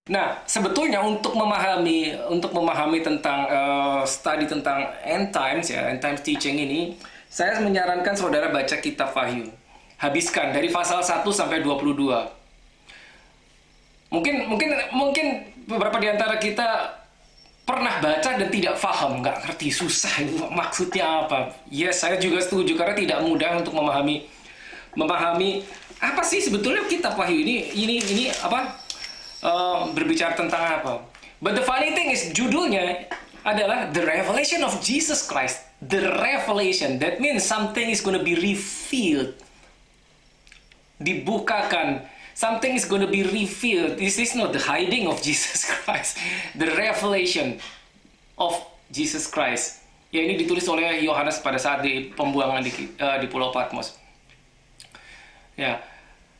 Nah, sebetulnya untuk memahami tentang studi tentang end times ya, end times teaching ini, saya menyarankan saudara baca kitab Wahyu. Habiskan dari pasal 1 sampai 22. Mungkin beberapa di antara kita pernah baca dan tidak paham, nggak ngerti, susah itu maksudnya apa. Yes, saya juga setuju karena tidak mudah untuk memahami apa sih sebetulnya kitab Wahyu ini apa berbicara tentang apa. But the funny thing is judulnya adalah The Revelation of Jesus Christ. The Revelation, that means something is gonna be revealed, dibukakan. Something is going to be revealed. This is not the hiding of Jesus Christ. The revelation of Jesus Christ. Ya, ini ditulis oleh Yohanes pada saat di pembuangan di Pulau Patmos. Ya.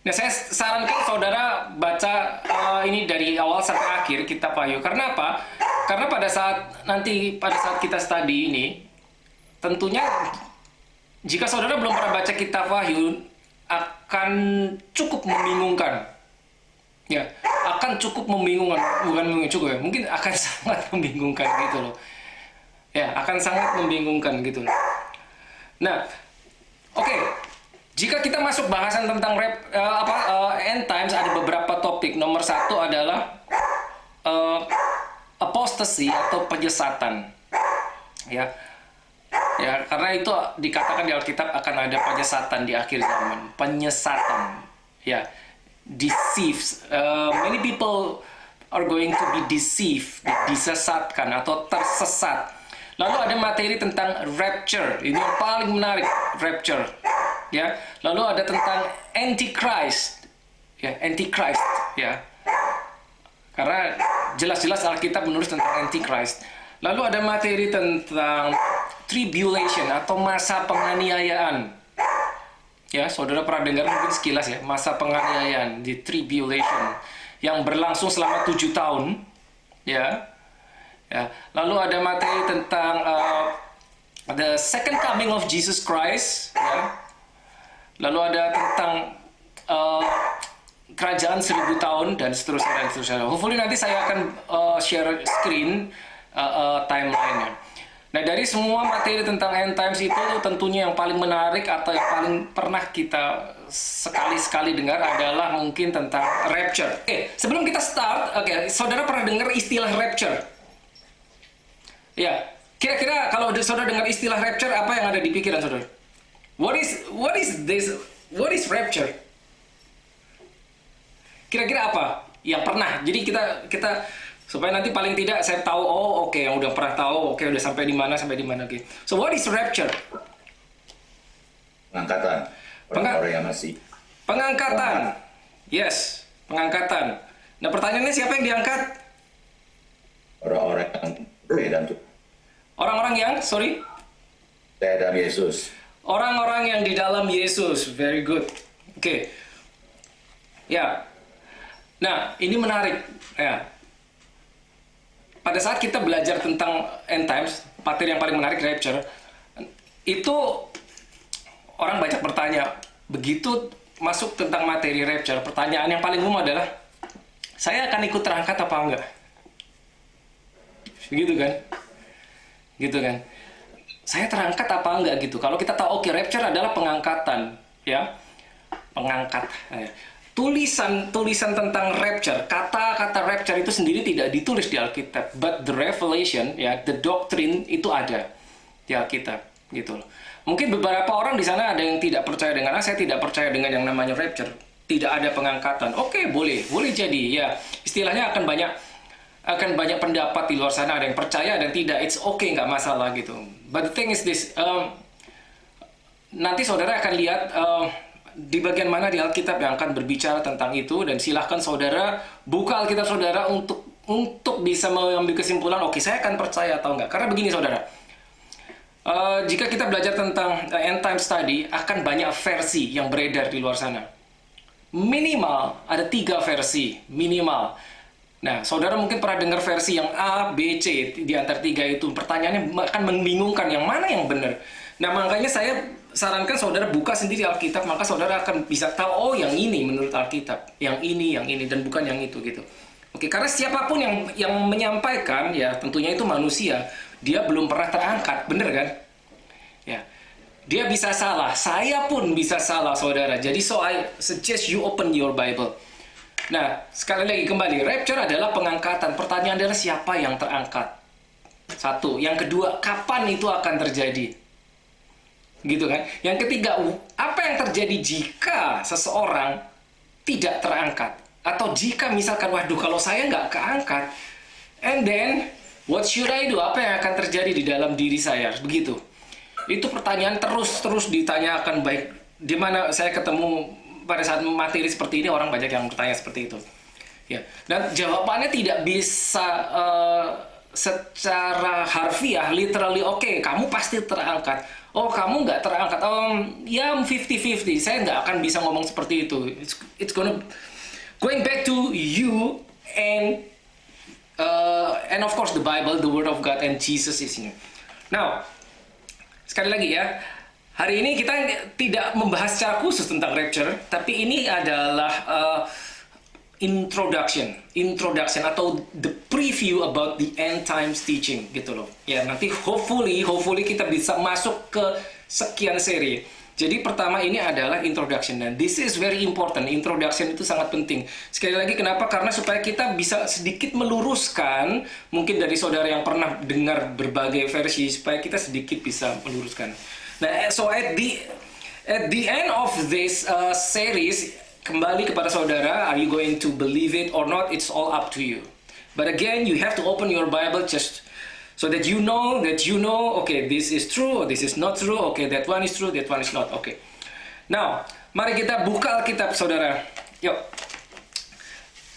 Nah, saya sarankan saudara baca ini dari awal sampai akhir kitab Wahyu. Karena apa? Karena pada saat kita studi ini, tentunya jika saudara belum pernah baca kitab Wahyu, akan cukup membingungkan. Ya, akan cukup membingungkan, bukan cukup ya, mungkin akan sangat membingungkan gitu loh. Ya, akan sangat membingungkan gitu loh. Nah, oke. Jika kita masuk bahasan tentang end times, ada beberapa topik. Nomor 1 adalah apostasy atau penyesatan. Ya. Ya, karena itu dikatakan di Alkitab akan ada penyesatan di akhir zaman. Penyesatan. Ya. Deceives. Many people are going to be deceived, disesatkan atau tersesat. Lalu ada materi tentang rapture. Ini yang paling menarik, rapture. Ya. Lalu ada tentang antichrist. Ya, antichrist, ya. Karena jelas-jelas Alkitab menulis tentang antichrist. Lalu ada materi tentang tribulation atau masa penganiayaan. Ya, saudara pernah dengar mungkin sekilas ya, masa penganiayaan di tribulation yang berlangsung selama 7 tahun. Ya. Ya. Lalu ada materi tentang the second coming of Jesus Christ. Ya. Lalu ada tentang kerajaan 1000 tahun dan seterusnya dan seterusnya. Hopefully nanti saya akan share screen timeline-nya. Nah, dari semua materi tentang end times itu tentunya yang paling menarik atau yang paling pernah kita sekali-sekali dengar adalah mungkin tentang rapture. Oke, sebelum kita start, saudara pernah dengar istilah rapture? Ya, kira-kira kalau saudara dengar istilah rapture, apa yang ada di pikiran saudara? What is this? What is rapture? Kira-kira apa yang pernah? Jadi kita supaya nanti paling tidak saya tahu, yang udah pernah tahu, udah sampai di mana oke. So what is rapture? Pengangkatan orang-orang yang masih. Pengangkatan. Yes, pengangkatan. Nah, pertanyaannya siapa yang diangkat? Orang-orang yang percaya dan Orang-orang yang, percaya dalam Yesus. Orang-orang yang di dalam Yesus. Very good. Oke. Ya. Nah, ini menarik. Ya. Pada saat kita belajar tentang end times, materi yang paling menarik rapture, itu orang banyak bertanya, begitu masuk tentang materi rapture, pertanyaan yang paling umum adalah, saya akan ikut terangkat apa enggak? Gitu kan? Gitu kan? Saya terangkat apa enggak gitu? Kalau kita tahu, rapture adalah pengangkatan, ya, pengangkat. Tulisan tentang rapture, kata-kata rapture itu sendiri tidak ditulis di Alkitab, but the revelation, ya, the doctrine itu ada di Alkitab, gitu loh. Mungkin beberapa orang di sana ada yang tidak percaya dengan, saya tidak percaya dengan yang namanya rapture, tidak ada pengangkatan. Oke, boleh jadi, ya. Istilahnya akan banyak pendapat di luar sana, ada yang percaya dan tidak, it's okay, nggak masalah gitu. But the thing is this, nanti saudara akan lihat di bagian mana di Alkitab yang akan berbicara tentang itu, dan silahkan saudara buka Alkitab saudara untuk bisa mengambil kesimpulan, saya akan percaya atau enggak. Karena begini saudara, jika kita belajar tentang end time study, akan banyak versi yang beredar di luar sana. Minimal ada 3 versi, minimal. Nah, saudara mungkin pernah dengar versi yang A, B, C, di antara 3 itu. Pertanyaannya akan membingungkan, yang mana yang benar. Nah, makanya saya sarankan saudara buka sendiri Alkitab, maka saudara akan bisa tahu, yang ini menurut Alkitab, yang ini, dan bukan yang itu gitu. Oke, karena siapapun yang menyampaikan, ya tentunya itu manusia, dia belum pernah terangkat, bener kan? Ya, dia bisa salah, saya pun bisa salah, saudara. Jadi so I suggest you open your Bible. Nah, sekali lagi kembali, rapture adalah pengangkatan. Pertanyaan adalah siapa yang terangkat? Satu. Yang kedua, kapan itu akan terjadi? Gitu kan? Yang ketiga, apa yang terjadi jika seseorang tidak terangkat? Atau jika misalkan, waduh kalau saya nggak keangkat, and then, what should I do? Apa yang akan terjadi di dalam diri saya? Begitu. Itu pertanyaan terus ditanyakan, baik di mana saya ketemu pada saat materi seperti ini, orang banyak yang bertanya seperti itu. Ya, dan jawabannya tidak bisa secara harfiah, literally, oke, kamu pasti terangkat. Oh, kamu nggak terangkat. Ya 50-50. Saya nggak akan bisa ngomong seperti itu. It's going back to you and of course the Bible, the Word of God, and Jesus is in you. Now, sekali lagi ya, hari ini kita tidak membahas secara khusus tentang rapture, tapi ini adalah introduction atau the preview about the end times teaching gitu loh. Ya, nanti hopefully kita bisa masuk ke sekian seri. Jadi pertama ini adalah introduction, dan this is very important. Introduction itu sangat penting. Sekali lagi kenapa? Karena supaya kita bisa sedikit meluruskan, mungkin dari saudara yang pernah dengar berbagai versi, supaya kita sedikit bisa meluruskan. Nah, so at the end of this series, kembali kepada saudara, are you going to believe it or not? It's all up to you. But again, you have to open your Bible just so that you know, okay, this is true, or this is not true, okay, that one is true, that one is not, okay. Now, mari kita buka Alkitab, saudara. Yuk.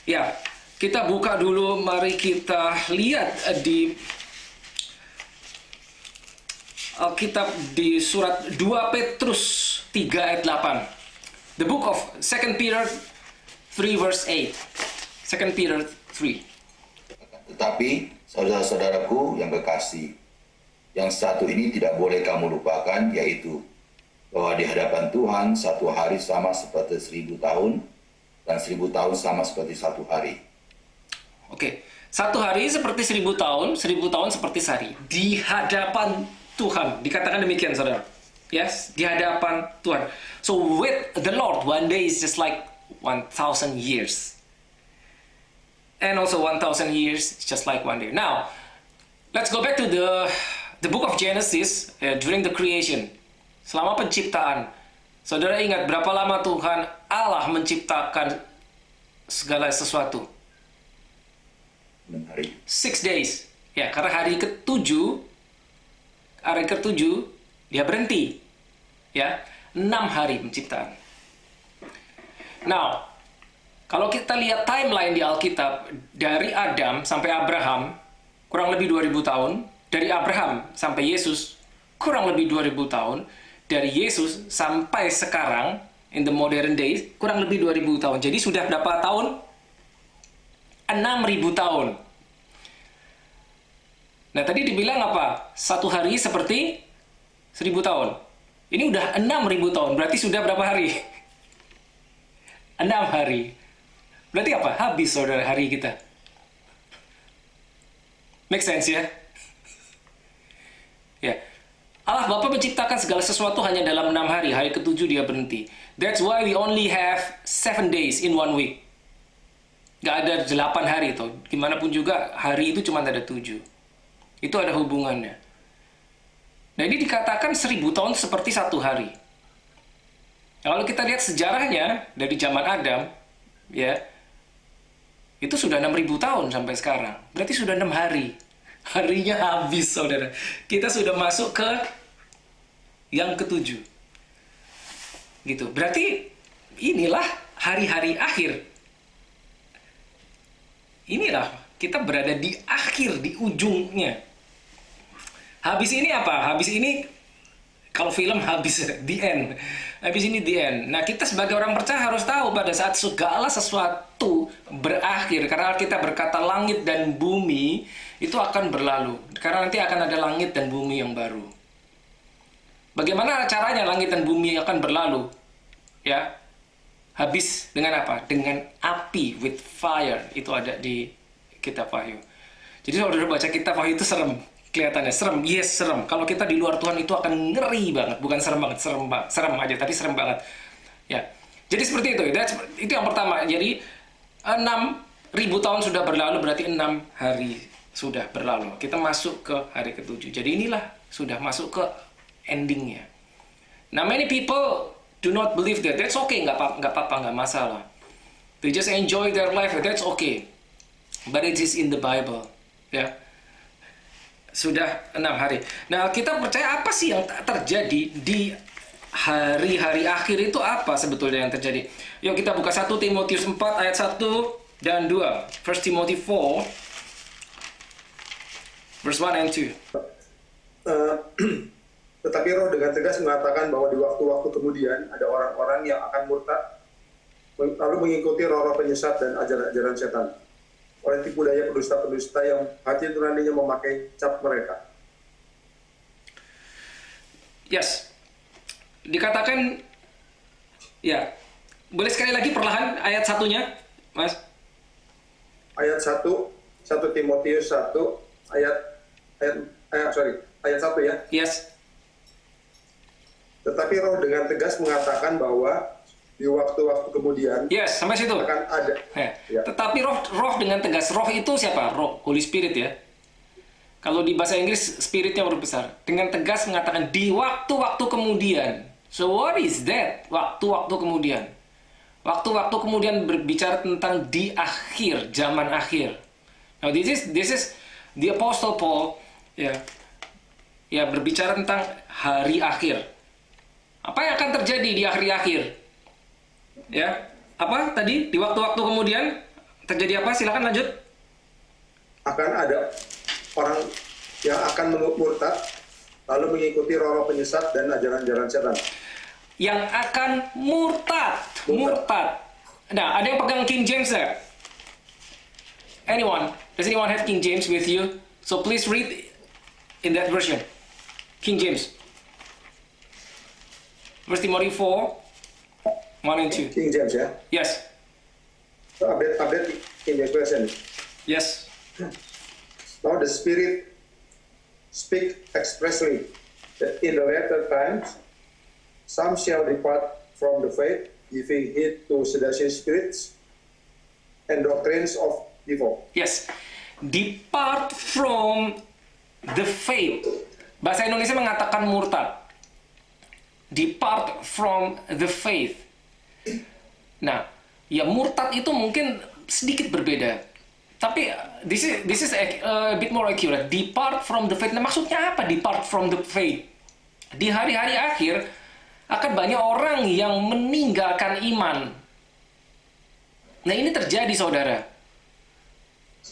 Ya, kita buka dulu, mari kita lihat di Alkitab di surat 2 Petrus 3 ayat 8. The book of 2 Peter 3 verse 8. 2 Peter 3. Tetapi saudara-saudaraku yang kekasih, yang satu ini tidak boleh kamu lupakan, yaitu bahwa di hadapan Tuhan satu hari sama seperti 1000 tahun, dan 1000 tahun sama seperti satu hari. Oke, satu hari seperti 1000 tahun, 1000 tahun seperti sehari. Di hadapan Tuhan, dikatakan demikian, saudara. Yes, di hadapan Tuhan. So with the Lord, one day is just like 1,000 years. And also 1,000 years is just like one day. Now, let's go back to the book of Genesis during the creation. Selama penciptaan. Saudara ingat berapa lama Tuhan Allah menciptakan segala sesuatu? 6 hari. 6 days. Ya, karena hari ketujuh dia berhenti. Ya, 6 hari penciptaan. Now, kalau kita lihat timeline di Alkitab, dari Adam sampai Abraham, kurang lebih 2000 tahun. Dari Abraham sampai Yesus, kurang lebih 2000 tahun. Dari Yesus sampai sekarang, in the modern days, kurang lebih 2000 tahun. Jadi sudah berapa tahun? 6000 tahun. Nah, tadi dibilang apa? Satu hari seperti 1000 tahun. Ini udah 6000 tahun. Berarti sudah berapa hari? 6 hari. Berarti apa? Habis, saudara, hari kita. Make sense ya? Ya. Allah Bapa menciptakan segala sesuatu hanya dalam 6 hari. Hari ketujuh dia berhenti. That's why we only have 7 days in 1 week. Gak ada 8 hari tuh. Gimanapun juga hari itu cuma ada 7. Itu ada hubungannya. Nah, ini dikatakan 1000 tahun seperti satu hari. Nah, kalau kita lihat sejarahnya dari zaman Adam, ya, itu sudah 6000 tahun sampai sekarang. Berarti sudah 6 hari. Harinya habis, saudara. Kita sudah masuk ke yang ketujuh. Gitu. Berarti inilah hari-hari akhir. Inilah kita berada di akhir, di ujungnya. Habis ini apa? Habis ini, kalau film habis, the end. Habis ini the end. Nah, kita sebagai orang percaya harus tahu pada saat segala sesuatu berakhir. Karena kita berkata langit dan bumi itu akan berlalu. Karena nanti akan ada langit dan bumi yang baru. Bagaimana caranya langit dan bumi akan berlalu? Ya, habis dengan apa? Dengan api, with fire. Itu ada di kitab Wahyu. Jadi saudara baca kitab Wahyu itu serem. Kelihatannya serem, yes serem. Kalau kita di luar Tuhan itu akan ngeri banget. Bukan serem banget, serem aja, tapi serem banget. Ya, jadi seperti itu. Itu yang pertama. Jadi 6.000 tahun sudah berlalu, berarti 6 hari sudah berlalu. Kita masuk ke hari ke-7. Jadi inilah sudah masuk ke endingnya. Now many people do not believe that. That's okay, nggak apa-apa, nggak masalah. They just enjoy their life. That's okay. But it is in the Bible. Ya. Sudah 6 hari. Nah, kita percaya apa sih yang terjadi di hari-hari akhir itu, apa sebetulnya yang terjadi? Yuk kita buka 1 Timotius 4 ayat 1 dan 2. 1 Timothy 4 verse 1 and 2. Tetapi Roh dengan tegas mengatakan bahwa di waktu-waktu kemudian ada orang-orang yang akan murtad lalu mengikuti roh-roh penyesat dan ajaran-ajaran setan. Oleh tipu daya pendusta-pendusta yang hati nuraninya memakai cap mereka. Yes. Dikatakan, ya. Boleh sekali lagi perlahan ayat satunya, Mas? Ayat 1 Timotius 1 ayat 1 ya. Yes. Tetapi Roh dengan tegas mengatakan bahwa di waktu-waktu kemudian Yes, sampai situ. akan ada. Ya. Tetapi roh dengan tegas. Roh itu siapa? Roh, Holy Spirit ya. Kalau di bahasa Inggris, Spiritnya huruf besar. Dengan tegas mengatakan di waktu-waktu kemudian. So what is that? Waktu-waktu kemudian. Waktu-waktu kemudian berbicara tentang di akhir, zaman akhir. Now this is the Apostle Paul ya. Ya, berbicara tentang hari akhir. Apa yang akan terjadi di akhir-akhir? Ya, apa tadi di waktu-waktu kemudian terjadi apa? Silakan lanjut. Akan ada orang yang akan murtad lalu mengikuti roh-roh penyesat dan ajaran-ajaran setan. Yang akan murtad. Nah, ada yang pegang King James ya? Anyone? Does anyone have King James with you? So please read in that version. King James. 1 Timothy 4 1 and 2. King James ya. Yes. Update King James version. Yes. Now the Spirit speak expressly that in the latter times some shall depart from the faith, giving heed to seducing spirits and doctrines of devil. Yes. Depart from the faith. Bahasa Indonesia mengatakan murtad. Depart from the faith. Nah, ya murtad itu mungkin sedikit berbeda. Tapi this is a bit more accurate. Depart from the faith. Nah, maksudnya apa depart from the faith? Di hari-hari akhir akan banyak orang yang meninggalkan iman. Nah, ini terjadi, saudara.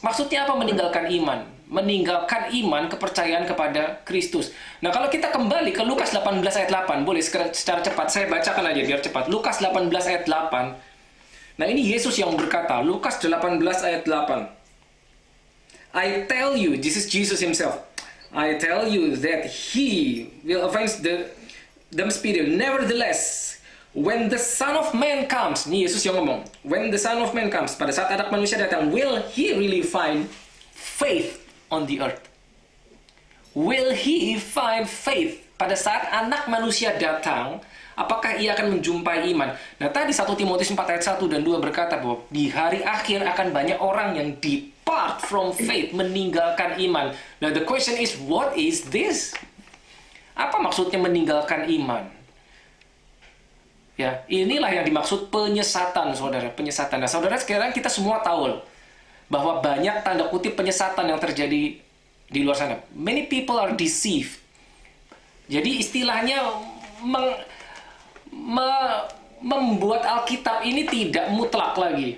Maksudnya apa meninggalkan iman? Meninggalkan iman, kepercayaan kepada Kristus. Nah, kalau kita kembali ke Lukas 18 ayat 8, boleh secara cepat saya bacakan aja biar cepat. Lukas 18 ayat 8. Nah, ini Yesus yang berkata, Lukas 18 ayat 8. I tell you, this is Jesus himself. I tell you that he will avenge them speedily. Nevertheless, when the Son of Man comes, ini Yesus yang ngomong. When the Son of Man comes, pada saat anak manusia datang, will he really find faith on the earth? Will he find faith? Pada saat anak manusia datang, apakah ia akan menjumpai iman? Nah, tadi 1 Timotius 4 ayat 1 dan 2 berkata bahwa di hari akhir akan banyak orang yang depart from faith, meninggalkan iman. Nah, the question is, what is this? Apa maksudnya meninggalkan iman? Ya, inilah yang dimaksud penyesatan, saudara. Penyesatan. Nah, saudara, sekarang kita semua tahu bahwa banyak tanda kutip penyesatan yang terjadi di luar sana. Many people are deceived. Jadi istilahnya membuat Alkitab ini tidak mutlak lagi.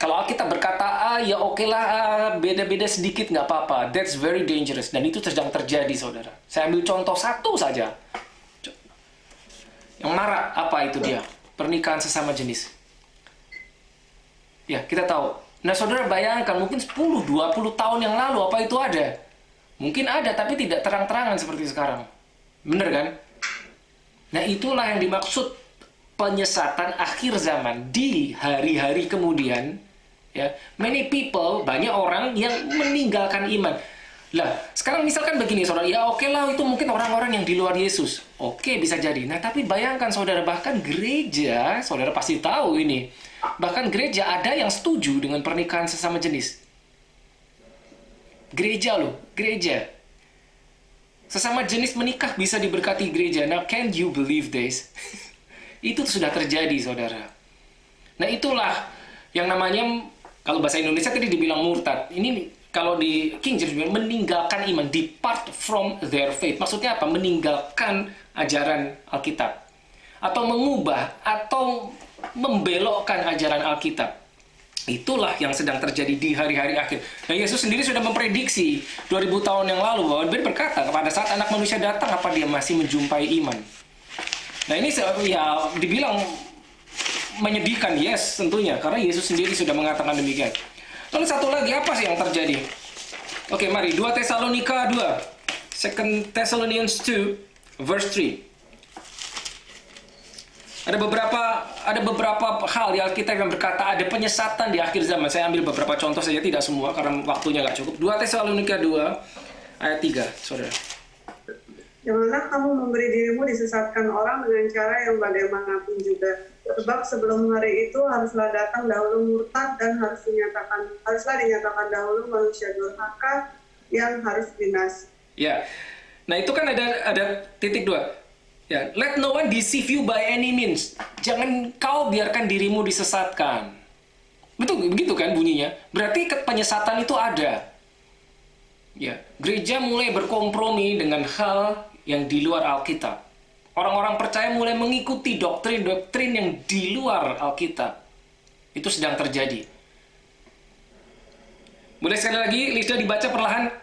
Kalau Alkitab berkata ya oke lah, beda-beda sedikit nggak apa-apa. That's very dangerous. Dan itu sedang terjadi, saudara. Saya ambil contoh satu saja. Yang marak, apa itu dia? Pernikahan sesama jenis. Ya, kita tahu. Nah, saudara bayangkan, mungkin 10-20 tahun yang lalu, apa itu ada? Mungkin ada, tapi tidak terang-terangan seperti sekarang. Bener kan? Nah, itulah yang dimaksud penyesatan akhir zaman di hari-hari kemudian, ya, many people, banyak orang yang meninggalkan iman. Lah, sekarang misalkan begini, saudara, ya oke lah, itu mungkin orang-orang yang di luar Yesus. Oke, bisa jadi. Nah, tapi bayangkan, saudara, bahkan gereja, saudara pasti tahu ini, bahkan gereja ada yang setuju dengan pernikahan sesama jenis. Gereja loh, gereja. Sesama jenis menikah bisa diberkati gereja. Now, can you believe this? Itu sudah terjadi, saudara. Nah, itulah yang namanya, kalau bahasa Indonesia tadi dibilang murtad. Ini kalau di King James meninggalkan iman, depart from their faith. Maksudnya apa? Meninggalkan ajaran Alkitab. Atau mengubah, atau membelokkan ajaran Alkitab. Itulah yang sedang terjadi di hari-hari akhir. Nah, Yesus sendiri sudah memprediksi 2000 tahun yang lalu bahwa dia berkata, pada saat anak manusia datang, apa dia masih menjumpai iman? Nah, ini ya dibilang menyedihkan, yes, tentunya. Karena Yesus sendiri sudah mengatakan demikian. Lalu satu lagi, apa sih yang terjadi? Oke, mari, 2 Tesalonika 2. 2 Thessalonians 2, verse 3. Ada beberapa hal di Alkitab yang berkata ada penyesatan di akhir zaman. Saya ambil beberapa contoh saja, tidak semua karena waktunya nggak cukup. 2 Tesalonika 2 ayat 3, saudara. Janganlah kamu memberi dirimu disesatkan orang dengan cara yang bagaimanapun juga. Sebab sebelum hari itu haruslah datang dahulu murtad dan haruslah dinyatakan dahulu manusia durhaka yang harus binasa. Ya, nah itu kan ada titik 2. Ya, let no one deceive you by any means. Jangan kau biarkan dirimu disesatkan. Betul, begitu kan bunyinya? Berarti penyesatan itu ada. Ya, gereja mulai berkompromi dengan hal yang di luar Alkitab. Orang-orang percaya mulai mengikuti doktrin-doktrin yang di luar Alkitab. Itu sedang terjadi. Boleh sekali lagi, Lisa dibaca perlahan.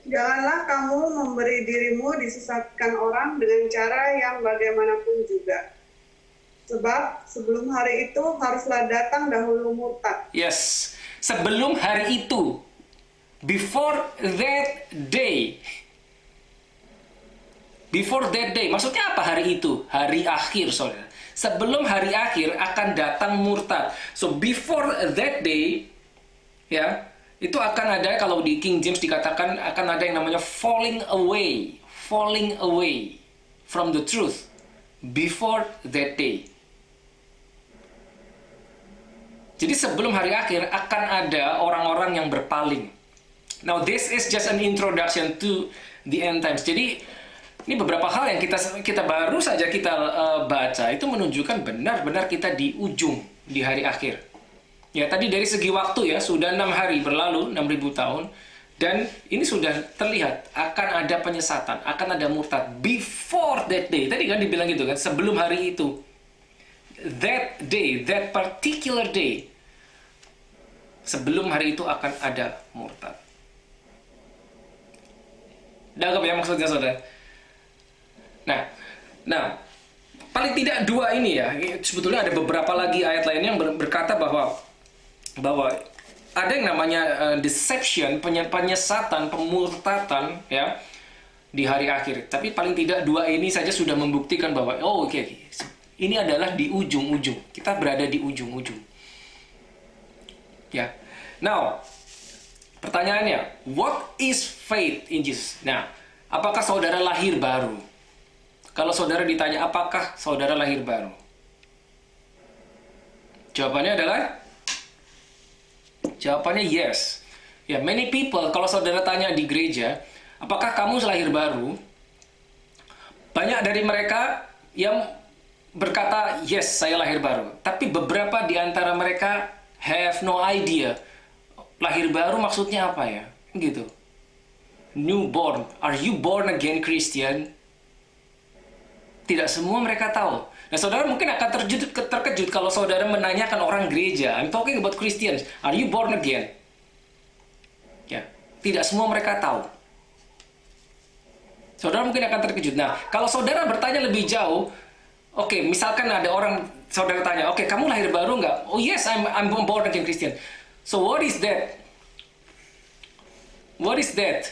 Janganlah kamu memberi dirimu disesatkan orang dengan cara yang bagaimanapun juga. Sebab sebelum hari itu haruslah datang dahulu murtad. Yes, sebelum hari itu. Before that day. Before that day. Maksudnya apa hari itu? Hari akhir, saudara. Sebelum hari akhir akan datang murtad. So before that day, ya, itu akan ada, kalau di King James dikatakan akan ada yang namanya falling away from the truth before that day. Jadi sebelum hari akhir akan ada orang-orang yang berpaling. Now this is just an introduction to the end times. Jadi ini beberapa hal yang kita baru saja kita baca itu menunjukkan benar-benar kita di ujung di hari akhir. Ya, tadi dari segi waktu ya, sudah 6 hari berlalu, 6.000 tahun. Dan ini sudah terlihat, akan ada penyesatan, akan ada murtad. Before that day, tadi kan dibilang gitu kan, sebelum hari itu. That day, that particular day. Sebelum hari itu akan ada murtad. Nangkep ya maksudnya, saudara? Nah, paling tidak 2 ini ya, sebetulnya ada beberapa lagi ayat lainnya yang berkata bahwa ada yang namanya deception, penyesatan, pemurtatan ya di hari akhir. Tapi paling tidak 2 ini saja sudah membuktikan bahwa oke. Ini adalah di ujung-ujung. Kita berada di ujung-ujung. Ya. Now, pertanyaannya, what is faith in Jesus? Nah, apakah saudara lahir baru? Kalau saudara ditanya apakah saudara lahir baru? Jawabannya yes. Ya, many people, kalau saudara tanya di gereja, apakah kamu lahir baru? Banyak dari mereka yang berkata, yes, saya lahir baru. Tapi beberapa di antara mereka have no idea. Lahir baru maksudnya apa ya? Gitu. Newborn. Are you born again Christian? Tidak semua mereka tahu. Nah, saudara mungkin akan terkejut kalau saudara menanyakan orang gereja. I'm talking about Christians. Are you born again? Ya, tidak semua mereka tahu. Saudara mungkin akan terkejut. Nah, kalau saudara bertanya lebih jauh, oke, misalkan ada orang, saudara tanya, oke, kamu lahir baru nggak? Oh yes, I'm born again Christian. So what is that? What is that?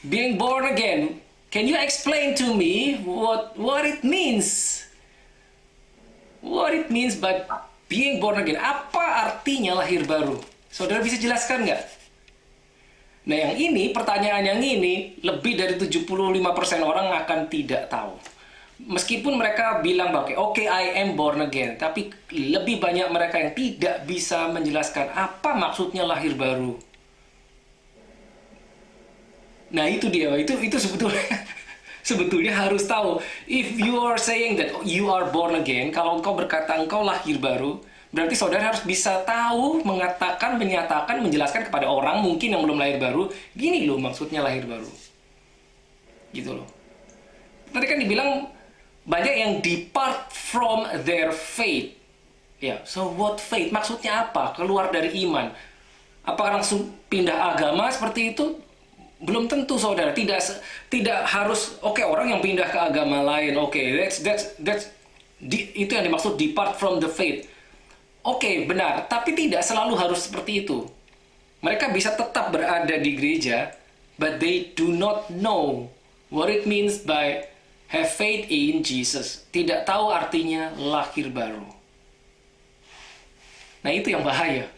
Being born again Can you explain to me what it means? What it means by being born again? Apa artinya lahir baru? Saudara bisa jelaskan nggak? Nah, yang ini, pertanyaan yang ini, lebih dari 75% orang akan tidak tahu. Meskipun mereka bilang bahwa oke, I am born again, tapi lebih banyak mereka yang tidak bisa menjelaskan apa maksudnya lahir baru. Nah, itu dia, itu sebetulnya harus tahu. If you are saying that you are born again, kalau engkau berkata engkau lahir baru, berarti saudara harus bisa tahu, mengatakan, menyatakan, menjelaskan kepada orang mungkin yang belum lahir baru, gini loh maksudnya lahir baru. Gitu loh. Tadi kan dibilang banyak yang depart from their faith. Ya, so what faith? Maksudnya apa? Keluar dari iman. Apa langsung pindah agama seperti itu? Belum tentu, saudara. Tidak harus orang yang pindah ke agama lain. Itu yang dimaksud depart from the faith. Benar, tapi tidak selalu harus seperti itu. Mereka bisa tetap berada di gereja, but they do not know what it means by have faith in Jesus. Tidak tahu artinya lahir baru. Nah, itu yang bahaya.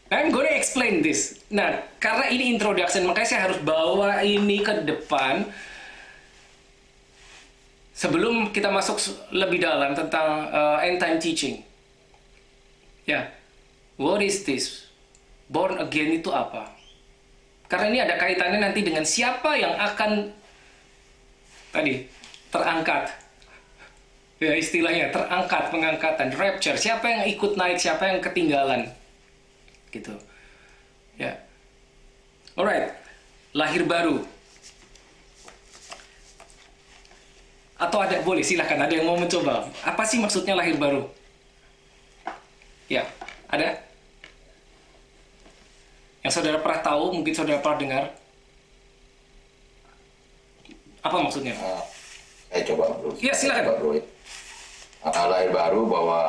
I'm gonna explain this. Nah, karena ini introduction, makanya saya harus bawa ini ke depan sebelum kita masuk lebih dalam tentang end time teaching. Ya, what is this? Born again itu apa? Karena ini ada kaitannya nanti dengan siapa yang akan terangkat. Ya, istilahnya terangkat, pengangkatan, rapture. Siapa yang ikut naik, siapa yang ketinggalan. Gitu. Ya. Alright. Lahir baru. Atau boleh silakan, ada yang mau mencoba. Apa sih maksudnya lahir baru? Ya, ada? Yang saudara pernah tahu, mungkin saudara pernah dengar. Apa maksudnya? Saya coba, bro. Ya, silakan. Bro. Lahir baru bahwa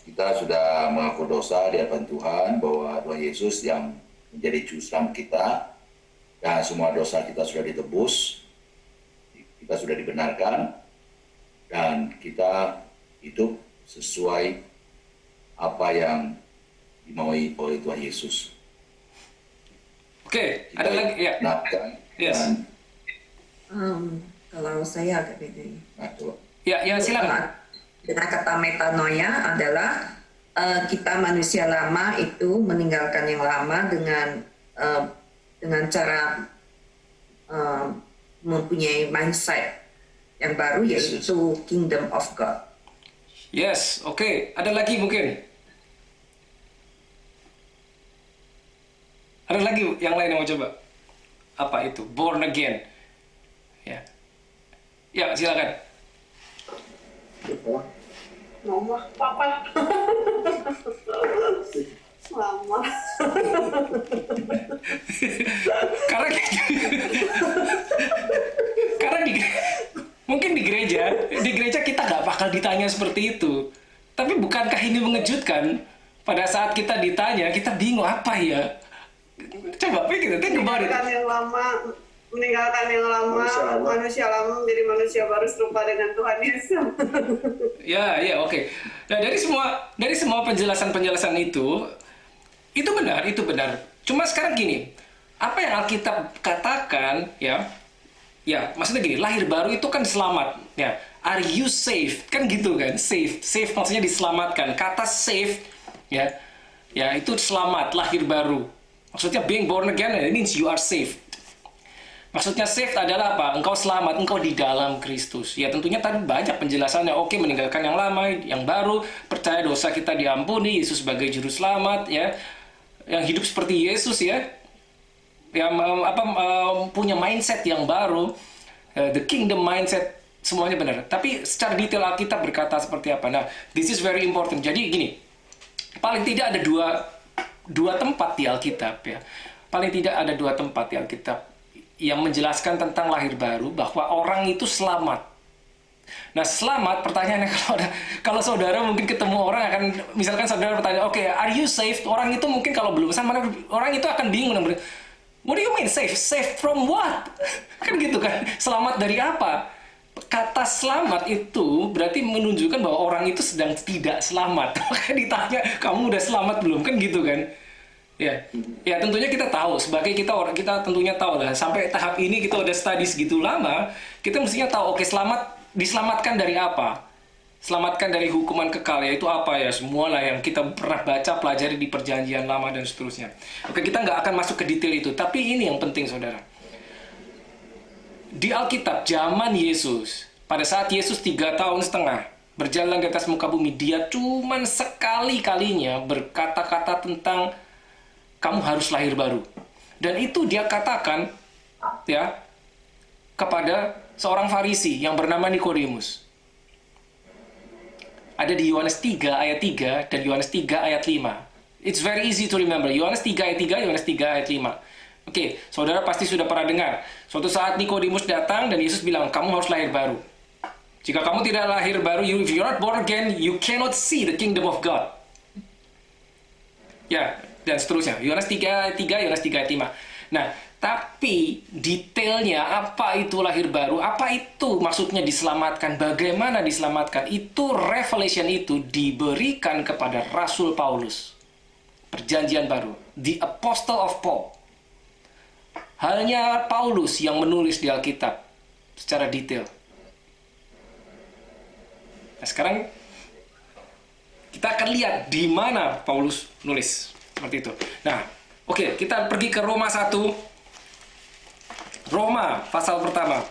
kita sudah mengaku dosa di hadapan Tuhan, bahwa Tuhan Yesus yang menjadi juru selamat kita, dan semua dosa kita sudah ditebus, kita sudah dibenarkan, dan kita hidup sesuai apa yang dimaui oleh Tuhan Yesus. Ada lagi? Ya. Yes. Kalau saya agak beda. Ya, silakan. Dengan kata metanoia adalah kita manusia lama itu meninggalkan yang lama dengan cara mempunyai mindset yang baru, yaitu Kingdom of God. Yes, ada lagi mungkin? Ada lagi yang lain yang mau coba? Apa itu? Born again. Ya, silakan. Mama, papa. Mama. Karena mungkin di gereja kita nggak bakal ditanya seperti itu. Tapi bukankah ini mengejutkan? Pada saat kita ditanya, kita bingung apa ya? Coba pikir, think about it. Meninggalkan yang lama, manusia lama menjadi manusia baru serupa dengan Tuhan Yesus. Ya, oke. Nah, dari semua penjelasan itu benar. Cuma sekarang gini, apa yang Alkitab katakan, ya, maksudnya gini, lahir baru itu kan selamat, ya. Are you saved? Kan gitu kan, saved maksudnya diselamatkan. Kata saved, ya, itu selamat, lahir baru. Maksudnya being born again, it means you are saved. Maksudnya saved adalah apa? Engkau selamat, engkau di dalam Kristus. Ya, tentunya tadi banyak penjelasannya. Meninggalkan yang lama, yang baru, percaya dosa kita diampuni, Yesus sebagai juru selamat, ya. Yang hidup seperti Yesus, ya. Yang punya mindset yang baru, the kingdom mindset, semuanya benar. Tapi secara detail Alkitab berkata seperti apa? Nah, this is very important. Jadi gini, paling tidak ada dua tempat di Alkitab, ya. Paling tidak ada dua tempat di Alkitab yang menjelaskan tentang lahir baru, bahwa orang itu selamat. Nah, selamat pertanyaannya kalau saudara mungkin ketemu orang akan misalkan saudara bertanya, "Oke, are you saved?" Orang itu mungkin kalau belum sama orang itu akan bingung. What do you mean saved? Saved from what? Kan gitu kan. Selamat dari apa? Kata selamat itu berarti menunjukkan bahwa orang itu sedang tidak selamat. Maka ditanya, "Kamu udah selamat belum?" Kan gitu kan. Ya tentunya kita tahu sebagai kita tentunya tahu lah sampai tahap ini kita udah study segitu lama, kita mestinya tahu diselamatkan dari apa? Selamatkan dari hukuman kekal, yaitu apa ya? Semualah yang kita pernah baca, pelajari di perjanjian lama dan seterusnya. Oke, kita nggak akan masuk ke detail itu, tapi ini yang penting saudara. Di Alkitab, zaman Yesus, pada saat Yesus 3,5 tahun berjalan di atas muka bumi, dia cuman sekali-kalinya berkata-kata tentang kamu harus lahir baru. Dan itu dia katakan ya kepada seorang Farisi yang bernama Nikodemus. Ada di Yohanes 3 ayat 3 dan Yohanes 3 ayat 5. It's very easy to remember. Yohanes 3 ayat 3, Yohanes 3 ayat 5. Oke, saudara pasti sudah pernah dengar. Suatu saat Nikodemus datang dan Yesus bilang, "Kamu harus lahir baru. Jika kamu tidak lahir baru, if you're not born again, you cannot see the kingdom of God." Ya, dan seterusnya. Yohanes 3 ayat 3, Yohanes 3 ayat 5. Nah, tapi detailnya apa itu lahir baru, apa itu maksudnya diselamatkan, bagaimana diselamatkan, itu revelation itu diberikan kepada Rasul Paulus. Perjanjian baru, the Apostle of Paul. Hanya Paulus yang menulis di Alkitab secara detail. Nah, sekarang kita akan lihat di mana Paulus nulis seperti itu. Nah, oke, kita pergi ke Roma 1. Roma pasal pertama.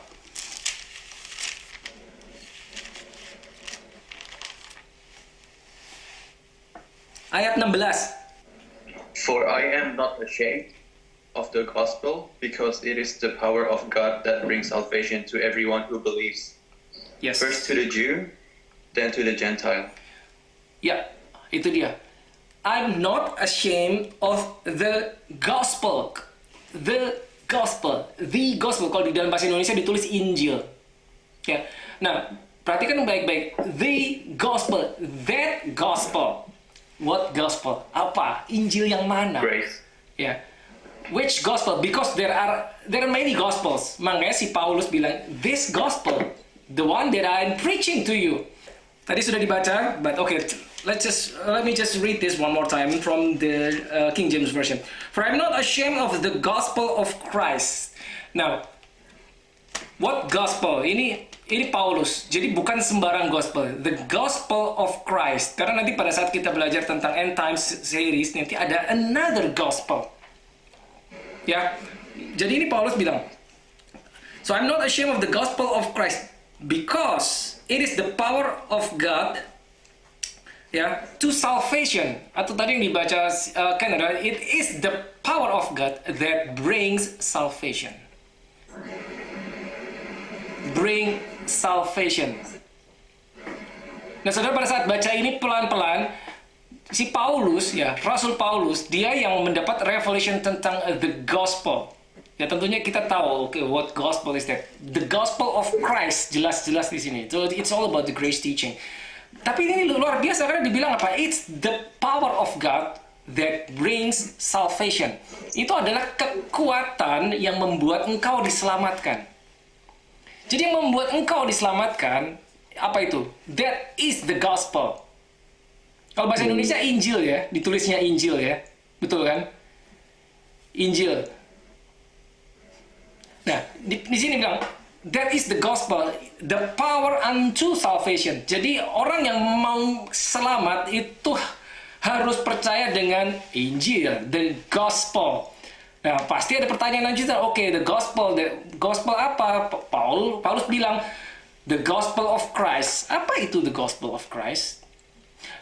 Ayat 16. For I am not ashamed of the gospel, because it is the power of God that brings salvation to everyone who believes. Yes. First to the Jew, then to the Gentile. Ya, itu dia. I'm not ashamed of the gospel. The gospel. Kalau di dalam bahasa Indonesia ditulis Injil. Ya. Nah, perhatikan baik-baik. The gospel. That gospel. What gospel? Apa? Injil yang mana? Grace. Ya. Which gospel? Because there are many gospels. Makanya si Paulus bilang, this gospel, the one that I'm preaching to you. Tadi sudah dibaca, but okay, let me just read this one more time from the King James Version. For I'm not ashamed of the gospel of Christ. Now, what gospel? Ini Paulus. Jadi bukan sembarang gospel. The gospel of Christ. Karena nanti pada saat kita belajar tentang End Times series, nanti ada another gospel. Ya, jadi ini Paulus bilang, so I'm not ashamed of the gospel of Christ because it is the power of God, ya, to salvation. Atau tadi yang dibaca Canada, it is the power of God that brings salvation. Bring salvation. Nah, saudara pada saat baca ini pelan-pelan, si Paulus, ya, Rasul Paulus, dia yang mendapat revelation tentang the gospel. Ya, tentunya kita tahu, okay, what gospel is that? The gospel of Christ, jelas-jelas di sini. So it's all about the grace teaching. Tapi ini luar biasa karena dibilang apa? It's the power of God that brings salvation. Itu adalah kekuatan yang membuat engkau diselamatkan. Jadi yang membuat engkau diselamatkan, apa itu? That is the gospel. Kalau bahasa Indonesia Injil ya, ditulisnya Injil ya. Betul kan? Injil. Nah, di sini bilang, that is the gospel, the power unto salvation. Jadi orang yang mau selamat itu harus percaya dengan Injil, the gospel. Nah, pasti ada pertanyaan lanjutan. Oke, the gospel apa? Paulus bilang, the gospel of Christ. Apa itu the gospel of Christ?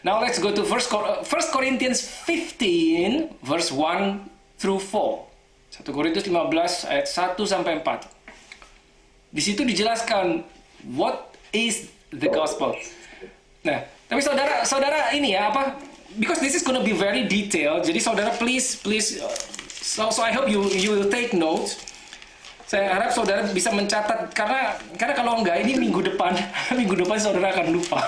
Now let's go to 1 Corinthians 15 verse 1 through 4. 1 Korintus 15 ayat 1 sampai 4. Di situ dijelaskan what is the gospel. Nah, tapi saudara ini ya apa? Because this is gonna be very detailed. Jadi saudara please so I hope you will take notes. Saya harap saudara bisa mencatat karena kalau enggak ini minggu depan saudara akan lupa.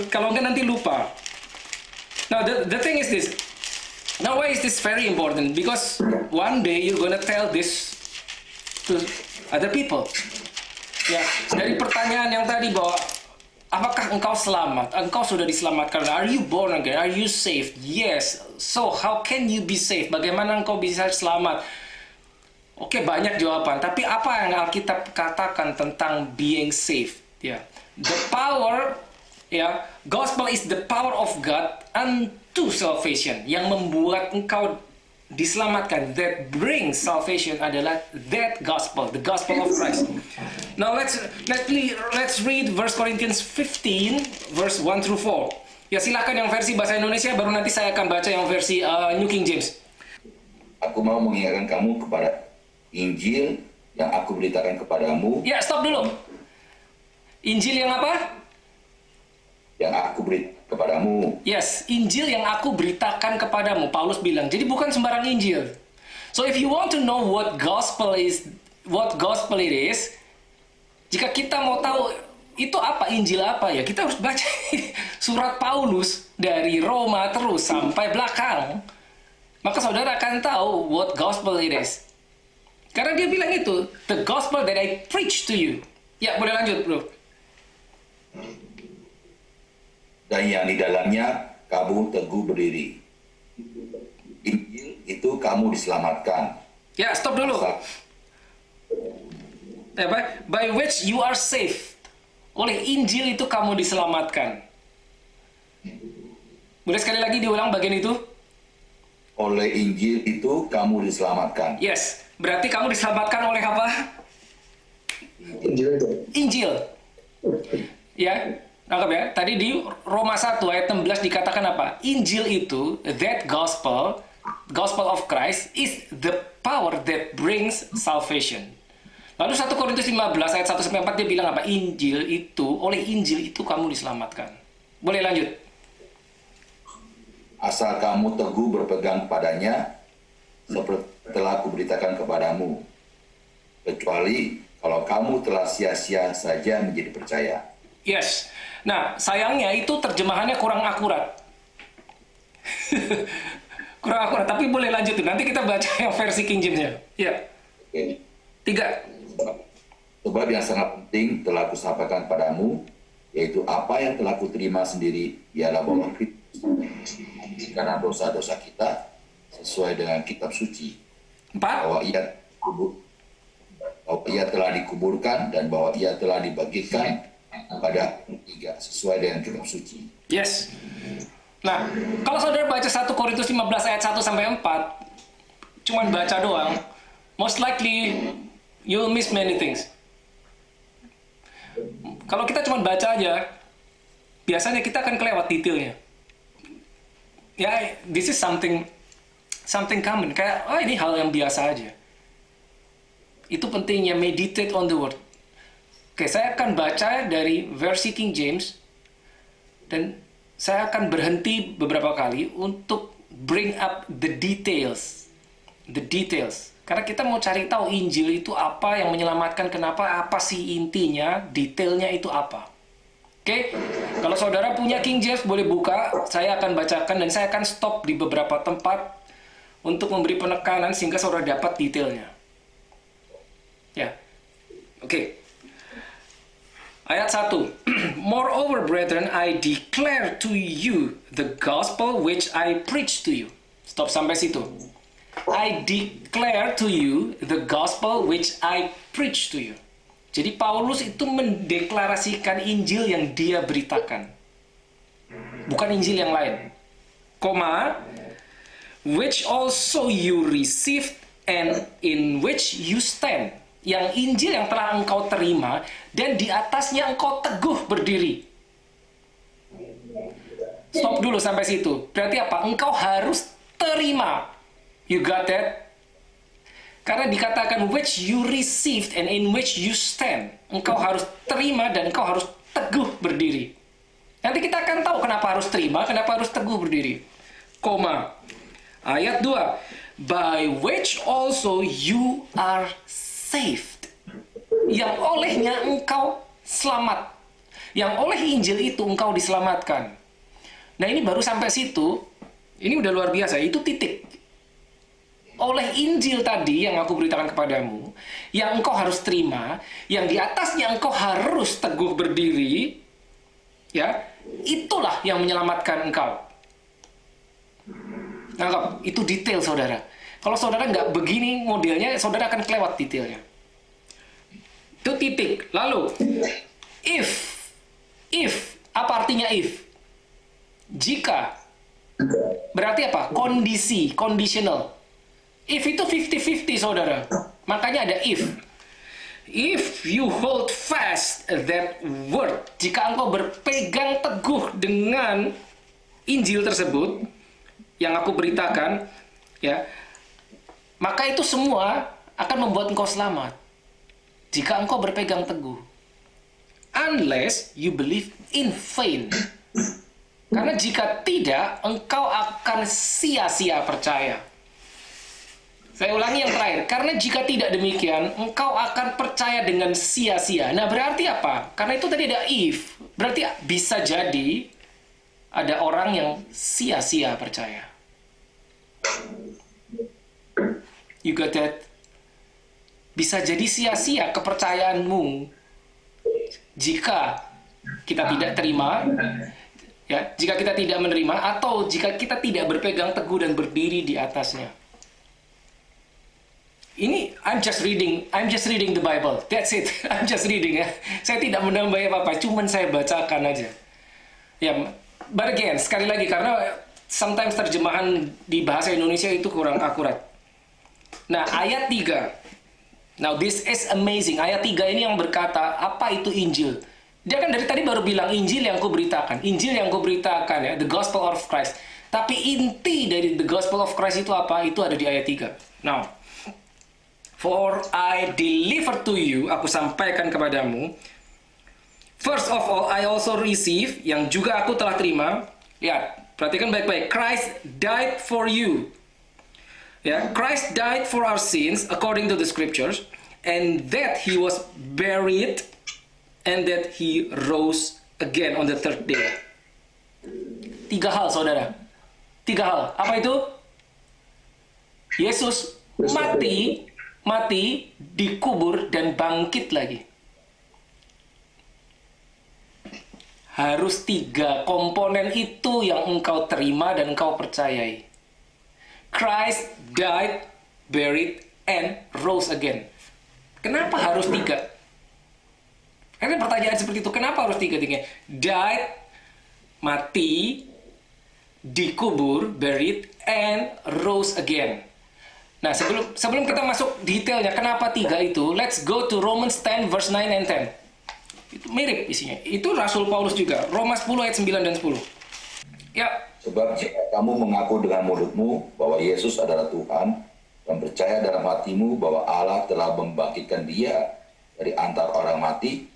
Kalau enggak nanti lupa. Now the thing is this. Now why is this very important? Because one day you're gonna tell this to other people. Ya, dari pertanyaan yang tadi bahwa apakah engkau selamat? Engkau sudah diselamatkan. Are you born again? Are you saved? Yes. So how can you be saved? Bagaimana engkau bisa selamat? Oke, banyak jawaban. Tapi apa yang Alkitab katakan tentang being saved? Ya, the power, ya, gospel is the power of God unto salvation. Yang membuat engkau diselamatkan, that brings salvation adalah that gospel, the gospel of Christ. Now let's read 1 Corinthians 15 verse 1 through 4. Ya, silakan yang versi bahasa Indonesia, baru nanti saya akan baca yang versi New King James. Aku mau mengingatkan kamu kepada Injil yang aku beritakan kepadamu. Ya, stop dulu. Injil yang apa? Yang aku beritakan kepadamu. Yes, Injil yang aku beritakan kepadamu. Paulus bilang. Jadi bukan sembarang Injil. So if you want to know what gospel it is, jika kita mau tahu itu apa, Injil apa, ya kita harus baca surat Paulus dari Roma terus sampai belakang. Maka saudara akan tahu what gospel it is. Karena dia bilang itu, the gospel that I preach to you. Ya, boleh lanjut, bro. Dan yang di dalamnya kamu teguh berdiri. Injil itu kamu diselamatkan. Ya, stop dulu. By which you are saved. Oleh Injil itu kamu diselamatkan. Boleh sekali lagi diulang bagian itu? Oleh Injil itu kamu diselamatkan. Yes. Berarti kamu diselamatkan oleh apa? Injil itu. Injil. Ya. Nangkap ya? Tadi di Roma 1 ayat 16 dikatakan apa? Injil itu, that gospel of Christ is the power that brings salvation. Lalu 1 Korintus 15 ayat 1-4 dia bilang apa? Oleh Injil itu kamu diselamatkan. Boleh lanjut. Asal kamu teguh berpegang padanya, seperti telah kuberitakan kepadamu. Kecuali kalau kamu telah sia-sia saja menjadi percaya. Yes. Nah, sayangnya itu terjemahannya kurang akurat. Kurang akurat, tapi boleh lanjutin. Nanti kita baca yang versi King James-nya. Ya. Oke. 3. Sebab yang sangat penting telah kusampaikan padamu, yaitu apa yang telah kuterima sendiri, ialah bahwa Kristus karena dosa-dosa kita sesuai dengan kitab suci. 4. Bahwa ia telah dikuburkan dan bahwa ia telah dibagikan pada 3 sesuai dengan kitab suci. Yes. Nah, kalau saudara baca 1 Korintus 15 ayat 1-4, cuman baca doang, most likely you'll miss many things. Kalau kita cuma baca aja, biasanya kita akan kelewat detailnya. Ya, this is something common. Kayak, ini hal yang biasa aja. Itu pentingnya meditate on the word. Oke, saya akan baca dari versi King James, dan saya akan berhenti beberapa kali untuk bring up the details. The details. Karena kita mau cari tahu Injil itu apa yang menyelamatkan, kenapa, apa sih intinya, detailnya itu apa. Oke, kalau saudara punya King James boleh buka, saya akan bacakan dan saya akan stop di beberapa tempat untuk memberi penekanan sehingga saudara dapat detailnya. Ya, oke. Ayat 1. Moreover, brethren, I declare to you the gospel which I preach to you. Stop sampai situ. I declare to you the gospel which I preach to you. Jadi Paulus itu mendeklarasikan Injil yang dia beritakan. Bukan Injil yang lain. Koma, which also you received and in which you stand. Yang Injil yang telah engkau terima dan di atasnya engkau teguh berdiri. Stop dulu sampai situ. Berarti apa? Engkau harus terima. You got that? Karena dikatakan which you received and in which you stand. Engkau harus terima dan engkau harus teguh berdiri. Nanti kita akan tahu kenapa harus terima, kenapa harus teguh berdiri. Koma. Ayat 2. By which also you are saved. Yang olehnya engkau selamat. Yang oleh Injil itu engkau diselamatkan. Nah ini baru sampai situ. Ini udah luar biasa. Itu titik. Oleh Injil tadi yang aku beritakan kepadamu, yang engkau harus terima, yang di atasnya engkau harus teguh berdiri, ya, itulah yang menyelamatkan engkau. Nah, itu detail saudara. Kalau saudara nggak begini modelnya, saudara akan kelewat detailnya. Itu titik. Lalu, if, apa artinya if? Jika, berarti apa? Kondisi, conditional. If itu 50-50 saudara. Makanya ada if. If you hold fast that word. Jika engkau berpegang teguh dengan Injil tersebut yang aku beritakan, ya, maka itu semua akan membuat engkau selamat. Jika engkau berpegang teguh. Unless you believe in vain. Karena jika tidak, engkau akan sia-sia percaya. Saya ulangi yang terakhir. Karena jika tidak demikian, engkau akan percaya dengan sia-sia. Nah, berarti apa? Karena itu tadi ada if. Berarti bisa jadi ada orang yang sia-sia percaya. You got that? Bisa jadi sia-sia kepercayaanmu jika kita tidak terima, ya, jika kita tidak menerima, atau jika kita tidak berpegang teguh dan berdiri di atasnya. Ini I'm just reading the Bible. That's it. I'm just reading ya. Saya tidak menambah apa-apa, cuman saya bacakan aja. Ya, but again, sekali lagi karena sometimes terjemahan di bahasa Indonesia itu kurang akurat. Nah, ayat 3. Now this is amazing. Ayat 3 ini yang berkata, apa itu Injil? Dia kan dari tadi baru bilang Injil yang kuberitakan. Injil yang kuberitakan ya, the gospel of Christ. Tapi inti dari the gospel of Christ itu apa? Itu ada di ayat 3. Now, for I deliver to you, aku sampaikan kepadamu. First of all, I also receive, yang juga aku telah terima. Lihat, perhatikan baik-baik. Christ died for you. Ya, Christ died for our sins according to the scriptures, and that he was buried, and that he rose again on the third day. 3 hal, saudara. 3 hal. Apa itu? Yesus mati, dikubur, dan bangkit lagi. Harus 3 komponen itu yang engkau terima dan engkau percayai. Christ died, buried, and rose again. Kenapa harus 3? Karena pertanyaan seperti itu, kenapa harus 3? Died, mati, dikubur, buried, and rose again. Nah, sebelum kita masuk detailnya kenapa 3 itu, let's go to Romans 10 verse 9 and 10. Itu mirip isinya. Itu Rasul Paulus juga. Roma 10 ayat 9 dan 10. Ya. Sebab jika kamu mengaku dengan mulutmu bahwa Yesus adalah Tuhan dan percaya dalam hatimu bahwa Allah telah membangkitkan Dia dari antara orang mati,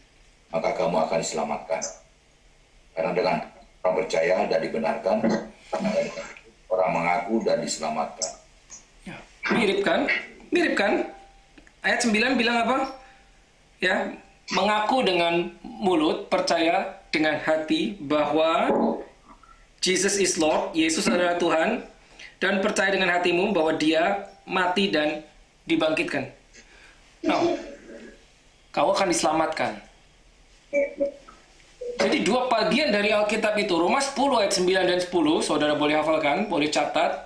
maka kamu akan diselamatkan. Karena dengan orang percaya dan dibenarkan, orang mengaku dan diselamatkan. Mirip kan? Mirip kan? Ayat 9 bilang apa? Ya, mengaku dengan mulut, percaya dengan hati bahwa Jesus is Lord, Yesus adalah Tuhan, dan percaya dengan hatimu bahwa Dia mati dan dibangkitkan. Nah, kau akan diselamatkan. Jadi 2 bagian dari Alkitab itu, Roma 10 ayat 9 dan 10, saudara boleh hafalkan, boleh catat.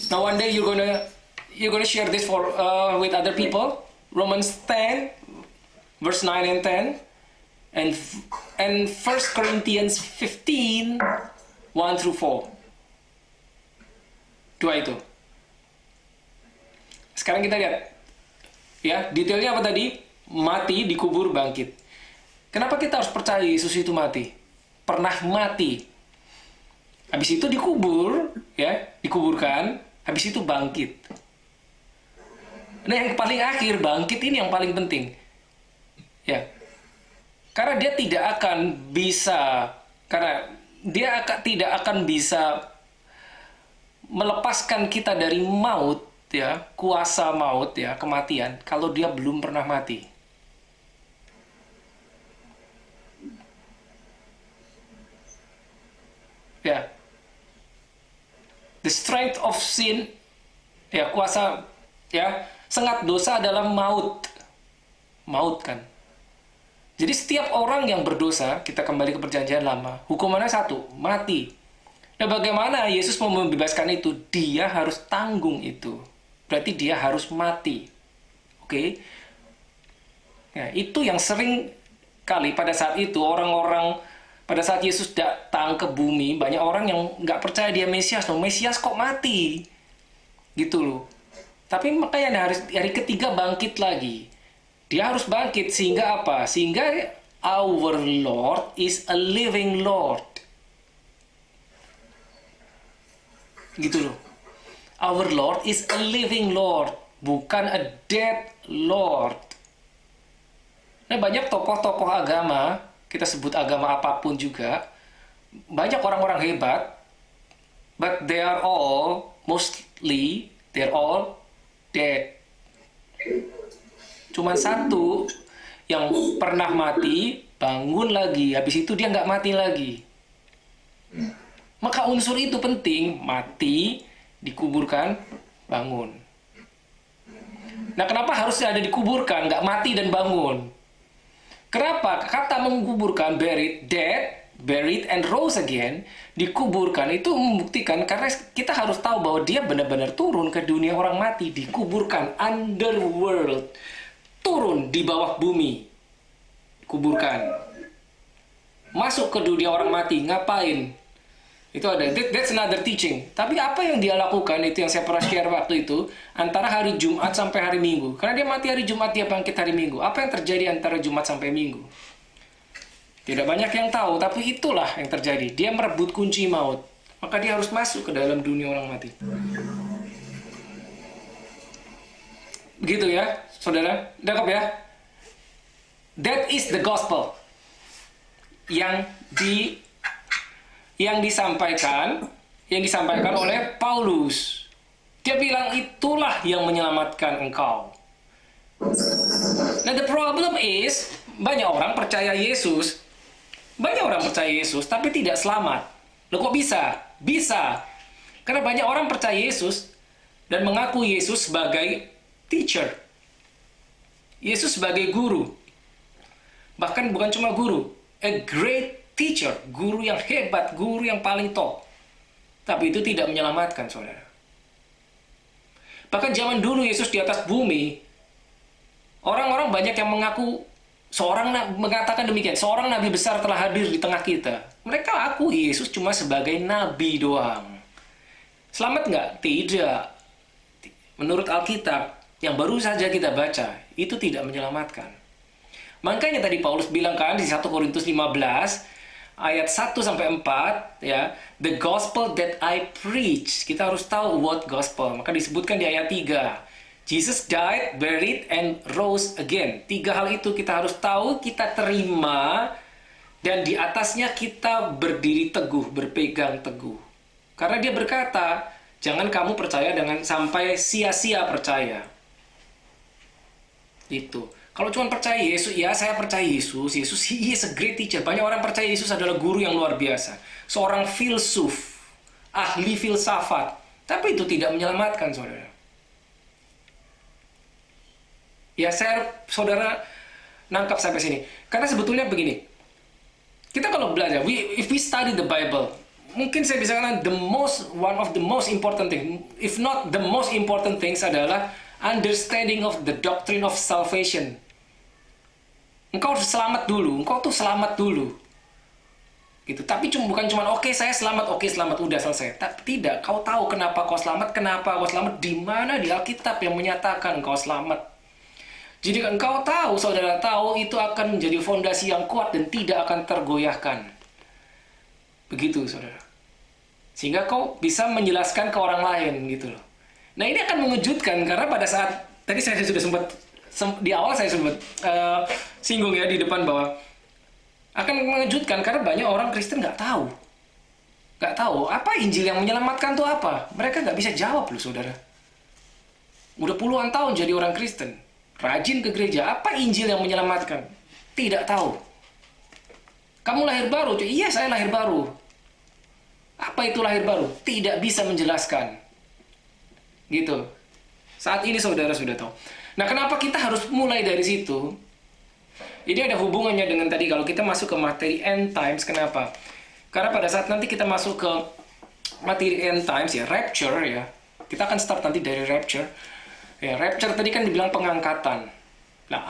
Now one day you're gonna share this with other people. Romans 10 verse 9 and 10. And 1 Corinthians 15 1 through 4. 2 itu. Sekarang kita lihat. Ya, detailnya apa tadi? Mati, dikubur, bangkit. Kenapa kita harus percaya Yesus itu mati? Pernah mati. Habis itu dikubur, ya, dikuburkan, habis itu bangkit. Nah, yang paling akhir bangkit ini yang paling penting. Ya. Karena dia tidak akan bisa melepaskan kita dari maut, ya, kuasa maut, ya, kematian, kalau dia belum pernah mati. Ya. The strength of sin, ya, kuasa, ya, sengat dosa adalah maut. Maut kan. Jadi setiap orang yang berdosa, kita kembali ke perjanjian lama, hukumannya satu, mati. Nah, bagaimana Yesus mau membebaskan itu? Dia harus tanggung itu. Berarti dia harus mati. Oke? Ya, itu yang sering kali pada saat itu orang-orang, pada saat Yesus datang ke bumi, banyak orang yang nggak percaya dia Mesias. Loh, Mesias kok mati? Gitu loh. Tapi makanya hari ketiga bangkit lagi. Dia harus bangkit sehingga apa? Sehingga our Lord is a living Lord. Gitu loh. Our Lord is a living Lord, bukan a dead Lord. Nah, banyak tokoh-tokoh agama, kita sebut agama apapun juga, banyak orang-orang hebat, but they're all dead. Cuman satu yang pernah mati, bangun lagi, habis itu dia nggak mati lagi. Maka unsur itu penting, mati, dikuburkan, bangun. Nah, kenapa harus ada dikuburkan, nggak mati dan bangun? Kenapa? Kata menguburkan, buried, dead, buried and rose again, dikuburkan itu membuktikan, karena kita harus tahu bahwa dia benar-benar turun ke dunia orang mati, dikuburkan, underworld, turun di bawah bumi, kuburkan, masuk ke dunia orang mati, ngapain? Itu ada, that's another teaching. Tapi apa yang dia lakukan, itu yang saya pernah share waktu itu, antara hari Jumat sampai hari Minggu. Karena dia mati hari Jumat, dia bangkit hari Minggu. Apa yang terjadi antara Jumat sampai Minggu? Tidak banyak yang tahu, tapi itulah yang terjadi. Dia merebut kunci maut. Maka dia harus masuk ke dalam dunia orang mati. Begitu ya, saudara? Cakep ya? That is the gospel. Yang disampaikan oleh Paulus. Dia bilang itulah yang menyelamatkan engkau. Nah, the problem is, banyak orang percaya Yesus, tapi tidak selamat. Loh, kok bisa? Bisa. Karena banyak orang percaya Yesus dan mengaku Yesus sebagai teacher. Yesus sebagai guru. Bahkan bukan cuma guru, a great teacher, guru yang hebat, guru yang paling top. Tapi itu tidak menyelamatkan, saudara. Bahkan zaman dulu Yesus di atas bumi, orang-orang banyak yang mengaku, mengatakan demikian, seorang nabi besar telah hadir di tengah kita. Mereka aku Yesus cuma sebagai nabi doang. Selamat nggak? Tidak. Menurut Alkitab, yang baru saja kita baca, itu tidak menyelamatkan. Makanya tadi Paulus bilang kan di 1 Korintus 15, ayat 1-4, ya, the gospel that I preach. Kita harus tahu what gospel. Maka disebutkan di ayat 3. Jesus died, buried, and rose again. 3 hal itu kita harus tahu, kita terima, dan di atasnya kita berdiri teguh, berpegang teguh. Karena dia berkata, jangan kamu percaya dengan sampai sia-sia percaya. Itu. Kalau cuma percaya Yesus, ya saya percaya Yesus. Yesus, he is a great teacher. Banyak orang percaya Yesus adalah guru yang luar biasa. Seorang filsuf, ahli filsafat. Tapi itu tidak menyelamatkan, saudara. Ya, saudara nangkap sampai sini. Karena sebetulnya begini. Kita kalau belajar, if we study the Bible, mungkin saya bisa katakan one of the most important thing, if not the most important things adalah understanding of the doctrine of salvation. Engkau selamat dulu, gitu. Tapi bukan cuma oke, saya selamat, udah selesai. Tapi tidak, kau tahu kenapa kau selamat, di mana di Alkitab yang menyatakan kau selamat. Jadi engkau tahu, saudara tahu, itu akan menjadi fondasi yang kuat dan tidak akan tergoyahkan. Begitu, saudara. Sehingga kau bisa menjelaskan ke orang lain, gitu loh. Nah, ini akan mengejutkan karena pada saat tadi saya sudah sempat di awal saya sempat singgung ya di depan bahwa akan mengejutkan karena banyak orang Kristen nggak tahu. Nggak tahu apa Injil yang menyelamatkan tuh apa. Mereka nggak bisa jawab loh saudara. Udah puluhan tahun jadi orang Kristen, rajin ke gereja. Apa Injil yang menyelamatkan? Tidak tahu. Kamu lahir baru? Iya, saya lahir baru. Apa itu lahir baru? Tidak bisa menjelaskan. Gitu. Saat ini saudara sudah tahu. Nah, kenapa kita harus mulai dari situ? Ini ada hubungannya dengan tadi kalau kita masuk ke materi end times. Kenapa? Karena pada saat nanti kita masuk ke materi end times ya, rapture ya. Kita akan start nanti dari rapture. Ya, rapture tadi kan dibilang pengangkatan. Nah,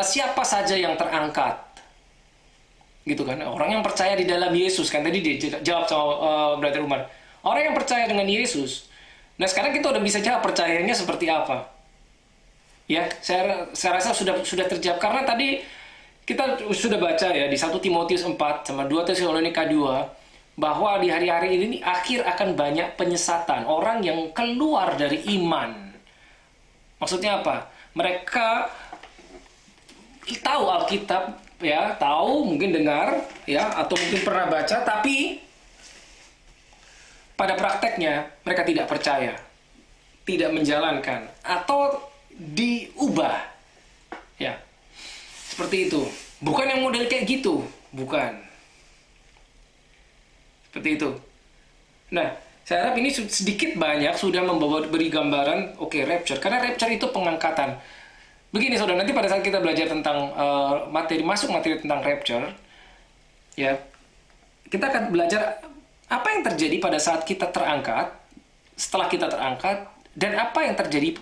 siapa saja yang terangkat? Gitu kan? Orang yang percaya di dalam Yesus kan tadi dia jawab sama Brother Umar. Orang yang percaya dengan Yesus. Nah, sekarang kita udah bisa jawab percayanya seperti apa. Ya, saya rasa sudah terjawab karena tadi kita sudah baca ya di 1 Timotius 4 sama 2 Tesalonika 2 bahwa di hari-hari ini akhir akan banyak penyesatan, orang yang keluar dari iman. Maksudnya apa? Mereka tahu Alkitab ya, tahu, mungkin dengar ya, atau mungkin pernah baca, tapi pada prakteknya mereka tidak percaya, tidak menjalankan, atau diubah. Ya. Seperti itu. Bukan yang model kayak gitu, bukan. Seperti itu. Nah, saya harap ini sedikit banyak sudah beri gambaran, oke, rapture. Karena rapture itu pengangkatan. Begini saudara, nanti pada saat kita belajar tentang materi tentang rapture, ya, kita akan belajar apa yang terjadi pada saat kita terangkat, setelah kita terangkat, dan apa yang terjadi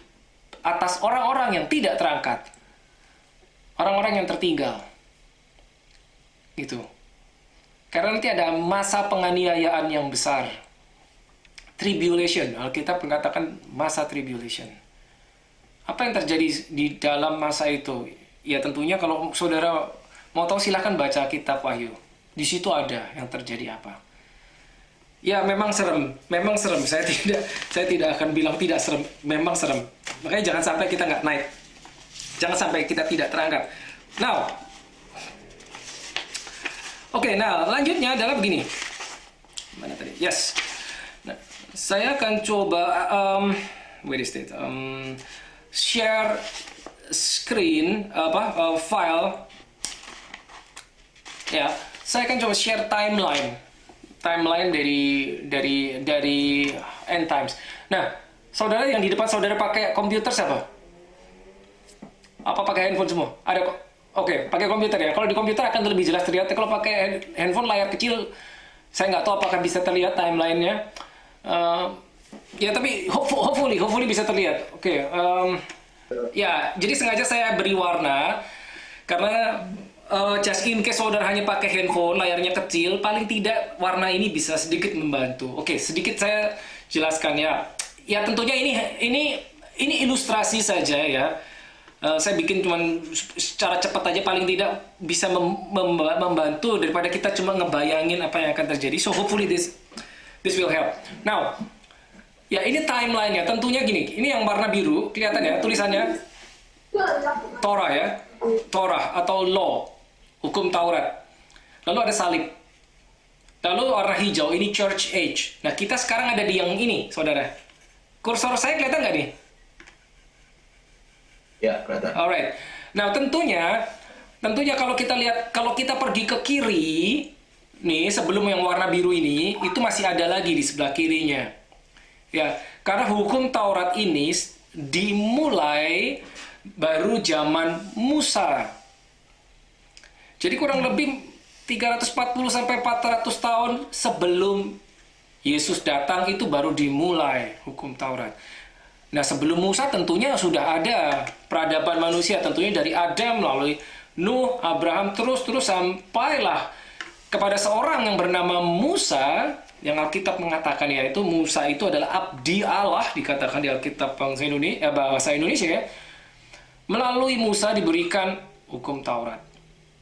atas orang-orang yang tidak terangkat, orang-orang yang tertinggal, gitu. Karena nanti ada masa penganiayaan yang besar, tribulation. Alkitab mengatakan masa tribulation. Apa yang terjadi di dalam masa itu? Ya tentunya kalau saudara mau tahu silahkan baca kitab Wahyu. Di situ ada yang terjadi apa. Ya memang serem. Saya tidak akan bilang tidak serem. Memang serem. Makanya jangan sampai kita nggak naik. Jangan sampai kita tidak terangkat. Nah, lanjutnya adalah begini. Mana tadi? Yes. Nah, saya akan coba share screen file. Ya, saya akan coba share timeline dari end times. Nah, saudara yang di depan saudara pakai komputer siapa? Apa pakai handphone semua? Ada kok. Oke, pakai komputer ya. Kalau di komputer akan lebih jelas terlihat. Kalau pakai handphone layar kecil, saya nggak tahu apakah bisa terlihat timelinenya. Ya tapi hopefully bisa terlihat. Oke. Ya, jadi sengaja saya beri warna karena just in case saudara hanya pakai handphone, layarnya kecil, paling tidak warna ini bisa sedikit membantu. Oke, sedikit saya jelaskan ya. Ya tentunya ini ilustrasi saja ya. Saya bikin cuman secara cepat aja, paling tidak bisa membantu daripada kita cuma ngebayangin apa yang akan terjadi. So hopefully this will help. Now, ya ini timeline-nya. Tentunya gini, ini yang warna biru kelihatan ya tulisannya Torah ya, Torah atau law, hukum Taurat. Lalu ada salib. Lalu warna hijau ini church age. Nah kita sekarang ada di yang ini, saudara. Kursor saya kelihatan nggak nih? Ya, kelihatan. Alright. Nah, tentunya kalau kita pergi ke kiri, nih sebelum yang warna biru ini, itu masih ada lagi di sebelah kirinya. Ya, karena hukum Taurat ini dimulai baru zaman Musa. Jadi kurang lebih 340 sampai 400 tahun sebelum Yesus datang itu baru dimulai hukum Taurat. Nah sebelum Musa tentunya sudah ada peradaban manusia, tentunya dari Adam melalui Nuh, Abraham, terus sampailah kepada seorang yang bernama Musa, yang Alkitab mengatakan yaitu Musa itu adalah abdi Allah, dikatakan di Alkitab bahasa Indonesia ya. Melalui Musa diberikan hukum Taurat.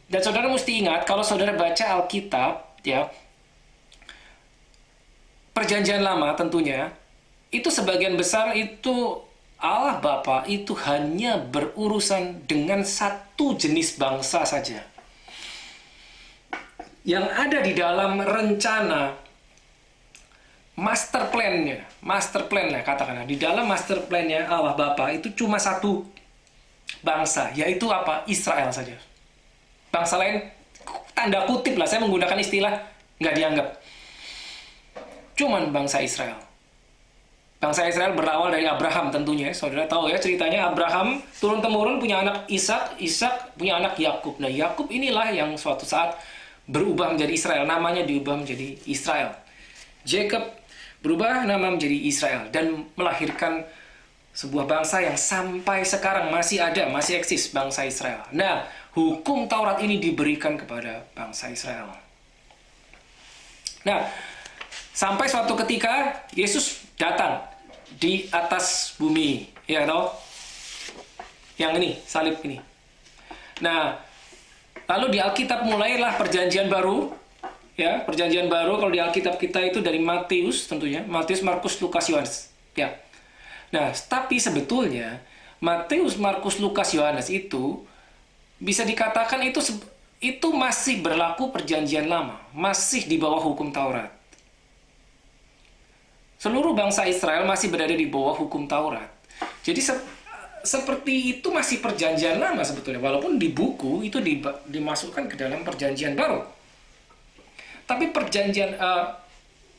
Dan saudara mesti ingat kalau saudara baca Alkitab ya, Perjanjian Lama tentunya itu sebagian besar itu Allah Bapa itu hanya berurusan dengan satu jenis bangsa saja. Yang ada di dalam rencana master plan lah katakanlah. Di dalam master plan-nya Allah Bapa itu cuma satu bangsa, yaitu apa? Israel saja. Bangsa lain, tanda kutip lah, saya menggunakan istilah, nggak dianggap. Cuman bangsa Israel. Bangsa Israel berawal dari Abraham tentunya. Saudara tahu ya ceritanya, Abraham turun-temurun punya anak Ishak, Ishak punya anak Yakub. Nah, Yakub inilah yang suatu saat berubah menjadi Israel. Namanya diubah menjadi Israel. Jacob berubah nama menjadi Israel dan melahirkan sebuah bangsa yang sampai sekarang masih ada, masih eksis, bangsa Israel. Nah, hukum Taurat ini diberikan kepada bangsa Israel. Nah, sampai suatu ketika Yesus datang di atas bumi, ya toh? Yang ini, salib ini. Nah, lalu di Alkitab mulailah perjanjian baru. Ya, perjanjian baru kalau di Alkitab kita itu dari Matius tentunya, Matius, Markus, Lukas, Yohanes. Ya. Nah, tapi sebetulnya Matius, Markus, Lukas, Yohanes itu bisa dikatakan itu masih berlaku perjanjian lama, masih di bawah hukum Taurat. Seluruh bangsa Israel masih berada di bawah hukum Taurat. Jadi seperti itu masih perjanjian lama sebetulnya, walaupun di buku itu dimasukkan ke dalam perjanjian baru. Tapi perjanjian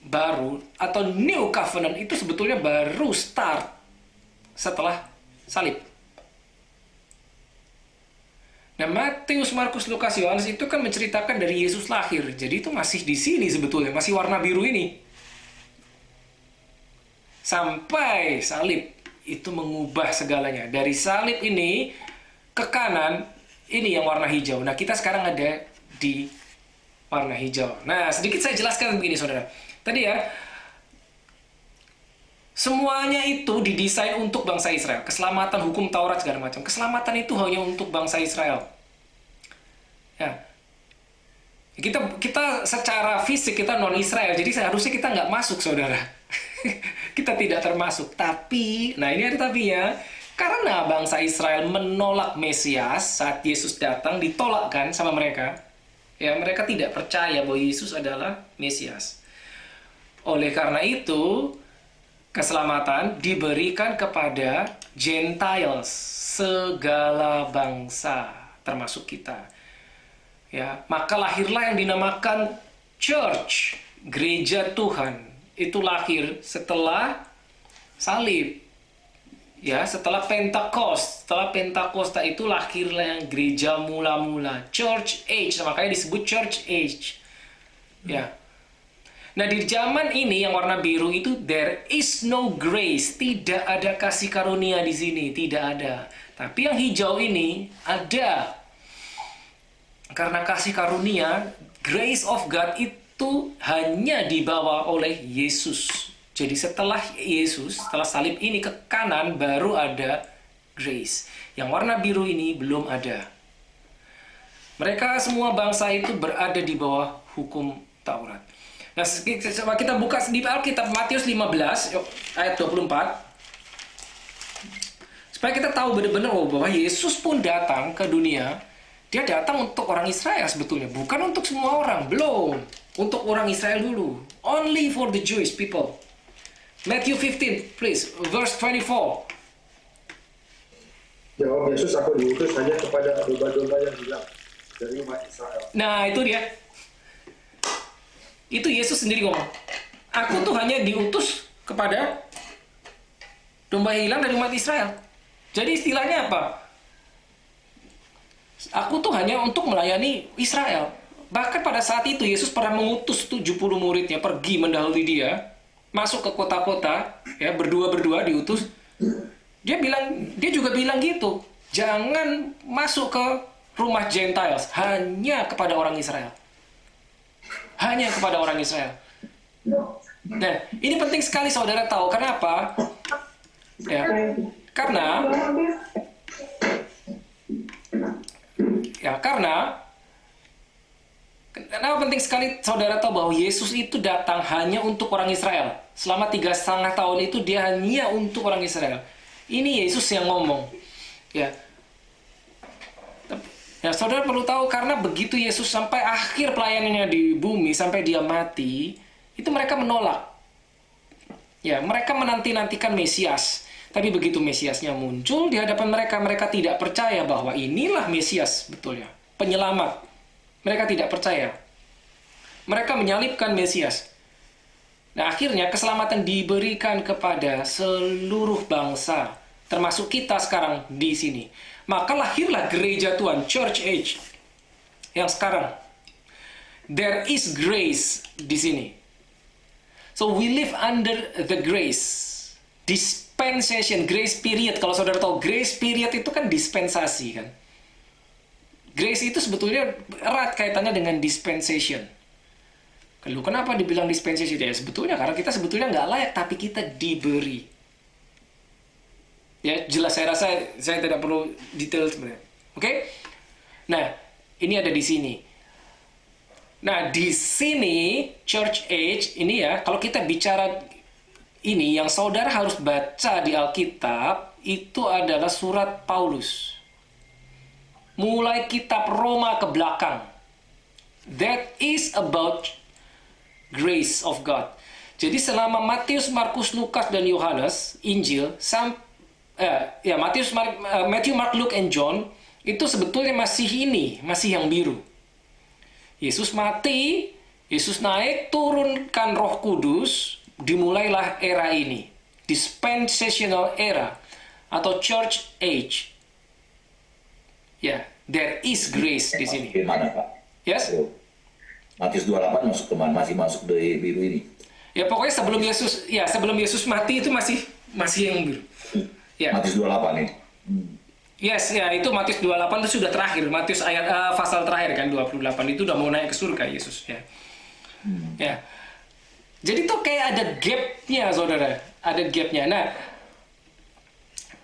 baru atau New Covenant itu sebetulnya baru start setelah salib. Nah, Matius, Markus, Lukas, Yohanes itu kan menceritakan dari Yesus lahir. Jadi itu masih di sini sebetulnya, masih warna biru ini. Sampai salib itu mengubah segalanya. Dari salib ini ke kanan, ini yang warna hijau. Nah, kita sekarang ada di warna hijau. Nah, sedikit saya jelaskan begini, saudara. Tadi ya, semuanya itu didesain untuk bangsa Israel. Keselamatan, hukum Taurat, segala macam. Keselamatan itu hanya untuk bangsa Israel. Ya. Kita secara fisik, kita non-Israel. Jadi seharusnya kita nggak masuk, saudara. Kita tidak termasuk. Tapi, nah ini ada tapinya. Karena bangsa Israel menolak Mesias saat Yesus datang, ditolak kan sama mereka. Ya, mereka tidak percaya bahwa Yesus adalah Mesias. Oleh karena itu, keselamatan diberikan kepada Gentiles, segala bangsa, termasuk kita. Ya, maka lahirlah yang dinamakan Church, gereja Tuhan. Itu lahir setelah salib. Ya, setelah Pentakosta. Setelah Pentakosta itu lahirlah yang gereja mula-mula, Church Age, makanya disebut Church Age. Ya. Nah, di zaman ini yang warna biru itu there is no grace, tidak ada kasih karunia di sini, tidak ada. Tapi yang hijau ini ada. Karena kasih karunia, grace of God itu hanya dibawa oleh Yesus. Jadi setelah Yesus, setelah salib ini ke kanan, baru ada grace. Yang warna biru ini belum ada. Mereka semua bangsa itu berada di bawah hukum Taurat. Nah, coba kita buka di Alkitab Matius 15, ayat 24. Supaya kita tahu benar-benar bahwa Yesus pun datang ke dunia. Dia datang untuk orang Israel sebetulnya. Bukan untuk semua orang, belum. Untuk orang Israel dulu. Only for the Jewish people. Matthew 15, please, verse 24. Jawab Yesus, aku diutus hanya kepada domba-domba yang hilang dari umat Israel. Nah, itu dia. Itu Yesus sendiri ngomong. Aku tuh hanya diutus kepada domba hilang dari umat Israel. Jadi istilahnya apa? Aku tuh hanya untuk melayani Israel. Bahkan pada saat itu Yesus pernah mengutus 70 muridnya pergi mendahului dia, masuk ke kota-kota, ya berdua-berdua diutus. Dia juga bilang gitu, jangan masuk ke rumah Gentiles, hanya kepada orang Israel. Hanya kepada orang Israel. Nah, ini penting sekali saudara tahu. Kenapa? Ya, karena kenapa penting sekali saudara tahu bahwa Yesus itu datang hanya untuk orang Israel. Selama 3,5 tahun itu dia hanya untuk orang Israel. Ini Yesus yang ngomong. Ya. Ya, saudara perlu tahu karena begitu Yesus sampai akhir pelayanannya di bumi, sampai dia mati, itu mereka menolak. Ya, mereka menanti-nantikan Mesias. Tapi begitu Mesiasnya muncul di hadapan mereka, mereka tidak percaya bahwa inilah Mesias betulnya, penyelamat. Mereka tidak percaya. Mereka menyalibkan Mesias. Nah, akhirnya keselamatan diberikan kepada seluruh bangsa, termasuk kita sekarang di sini. Maka lahirlah gereja Tuhan, Church Age, yang sekarang. There is grace di sini. So we live under the grace. Dispensation, grace period. Kalau saudara tahu, grace period itu kan dispensasi kan. Grace itu sebetulnya erat kaitannya dengan dispensation. Lalu kenapa dibilang dispensation? Ya sebetulnya karena kita sebetulnya nggak layak, tapi kita diberi. Ya jelas, saya rasa saya tidak perlu detail sebenarnya. Oke? Nah, ini ada di sini. Nah, di sini Church Age ini ya, kalau kita bicara ini yang saudara harus baca di Alkitab itu adalah surat Paulus. Mulai kitab Roma ke belakang. That is about grace of God. Jadi selama Matius, Markus, Lukas dan Yohanes, Injil, Matthew, Mark, Luke, and John itu sebetulnya masih yang biru. Yesus mati, Yesus naik, turunkan Roh Kudus, dimulailah era ini, dispensational era atau Church Age. Ya, there is grace di sini. Di mana, Pak? Yes? Matius 28 masuk ke mana? Masih masuk dari biru ini. Ya pokoknya sebelum Yesus mati itu masih yang biru. Ya. Matius 28 ini. Yes, ya itu Matius 28 itu sudah terakhir. Matius ayat pasal terakhir kan 28 itu udah mau naik ke surga Yesus ya. Ya. Jadi tuh kayak ada gap-nya saudara, ada gap-nya. Nah,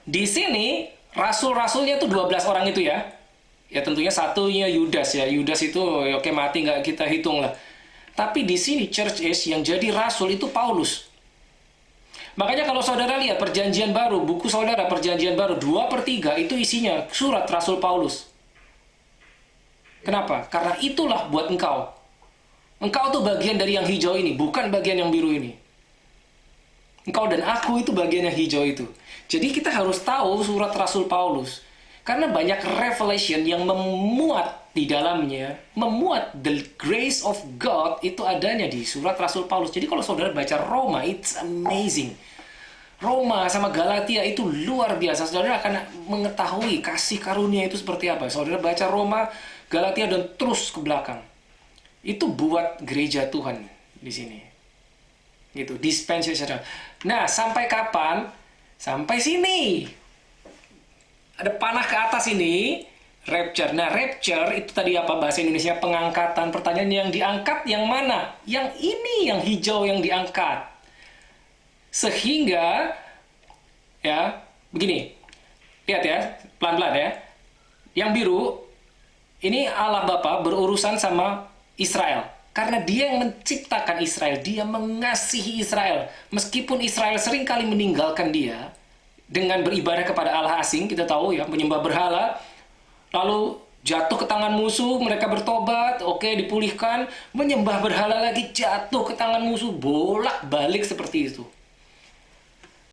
di sini rasul-rasulnya tuh 12 orang itu ya. Ya tentunya satunya Yudas ya. Yudas itu oke mati nggak kita hitung lah. Tapi di sini Church Age yang jadi rasul itu Paulus. Makanya kalau saudara lihat Perjanjian Baru, buku saudara Perjanjian Baru 2/3 itu isinya surat Rasul Paulus. Kenapa? Karena itulah buat engkau. Engkau tuh bagian dari yang hijau ini, bukan bagian yang biru ini. Engkau dan aku itu bagian yang hijau itu. Jadi kita harus tahu surat Rasul Paulus. Karena banyak revelation yang memuat di dalamnya, memuat the grace of God itu adanya di surat Rasul Paulus. Jadi kalau saudara baca Roma, it's amazing. Roma sama Galatia itu luar biasa. Saudara akan mengetahui kasih karunia itu seperti apa. Saudara baca Roma, Galatia dan terus ke belakang. Itu buat gereja Tuhan di sini. Gitu, dispensation. Nah, sampai kapan? Sampai sini. Ada panah ke atas ini, rapture. Nah, rapture itu tadi apa bahasa Indonesia? Pengangkatan. Pertanyaan yang diangkat yang mana? Yang ini, yang hijau yang diangkat. Sehingga, ya, begini. Lihat ya, pelan-pelan ya. Yang biru, ini Allah Bapa berurusan sama Israel. Karena dia yang menciptakan Israel, dia mengasihi Israel. Meskipun Israel seringkali meninggalkan dia, dengan beribadah kepada Allah asing, kita tahu ya, menyembah berhala, lalu jatuh ke tangan musuh, mereka bertobat, oke, dipulihkan, menyembah berhala lagi, jatuh ke tangan musuh, bolak-balik seperti itu.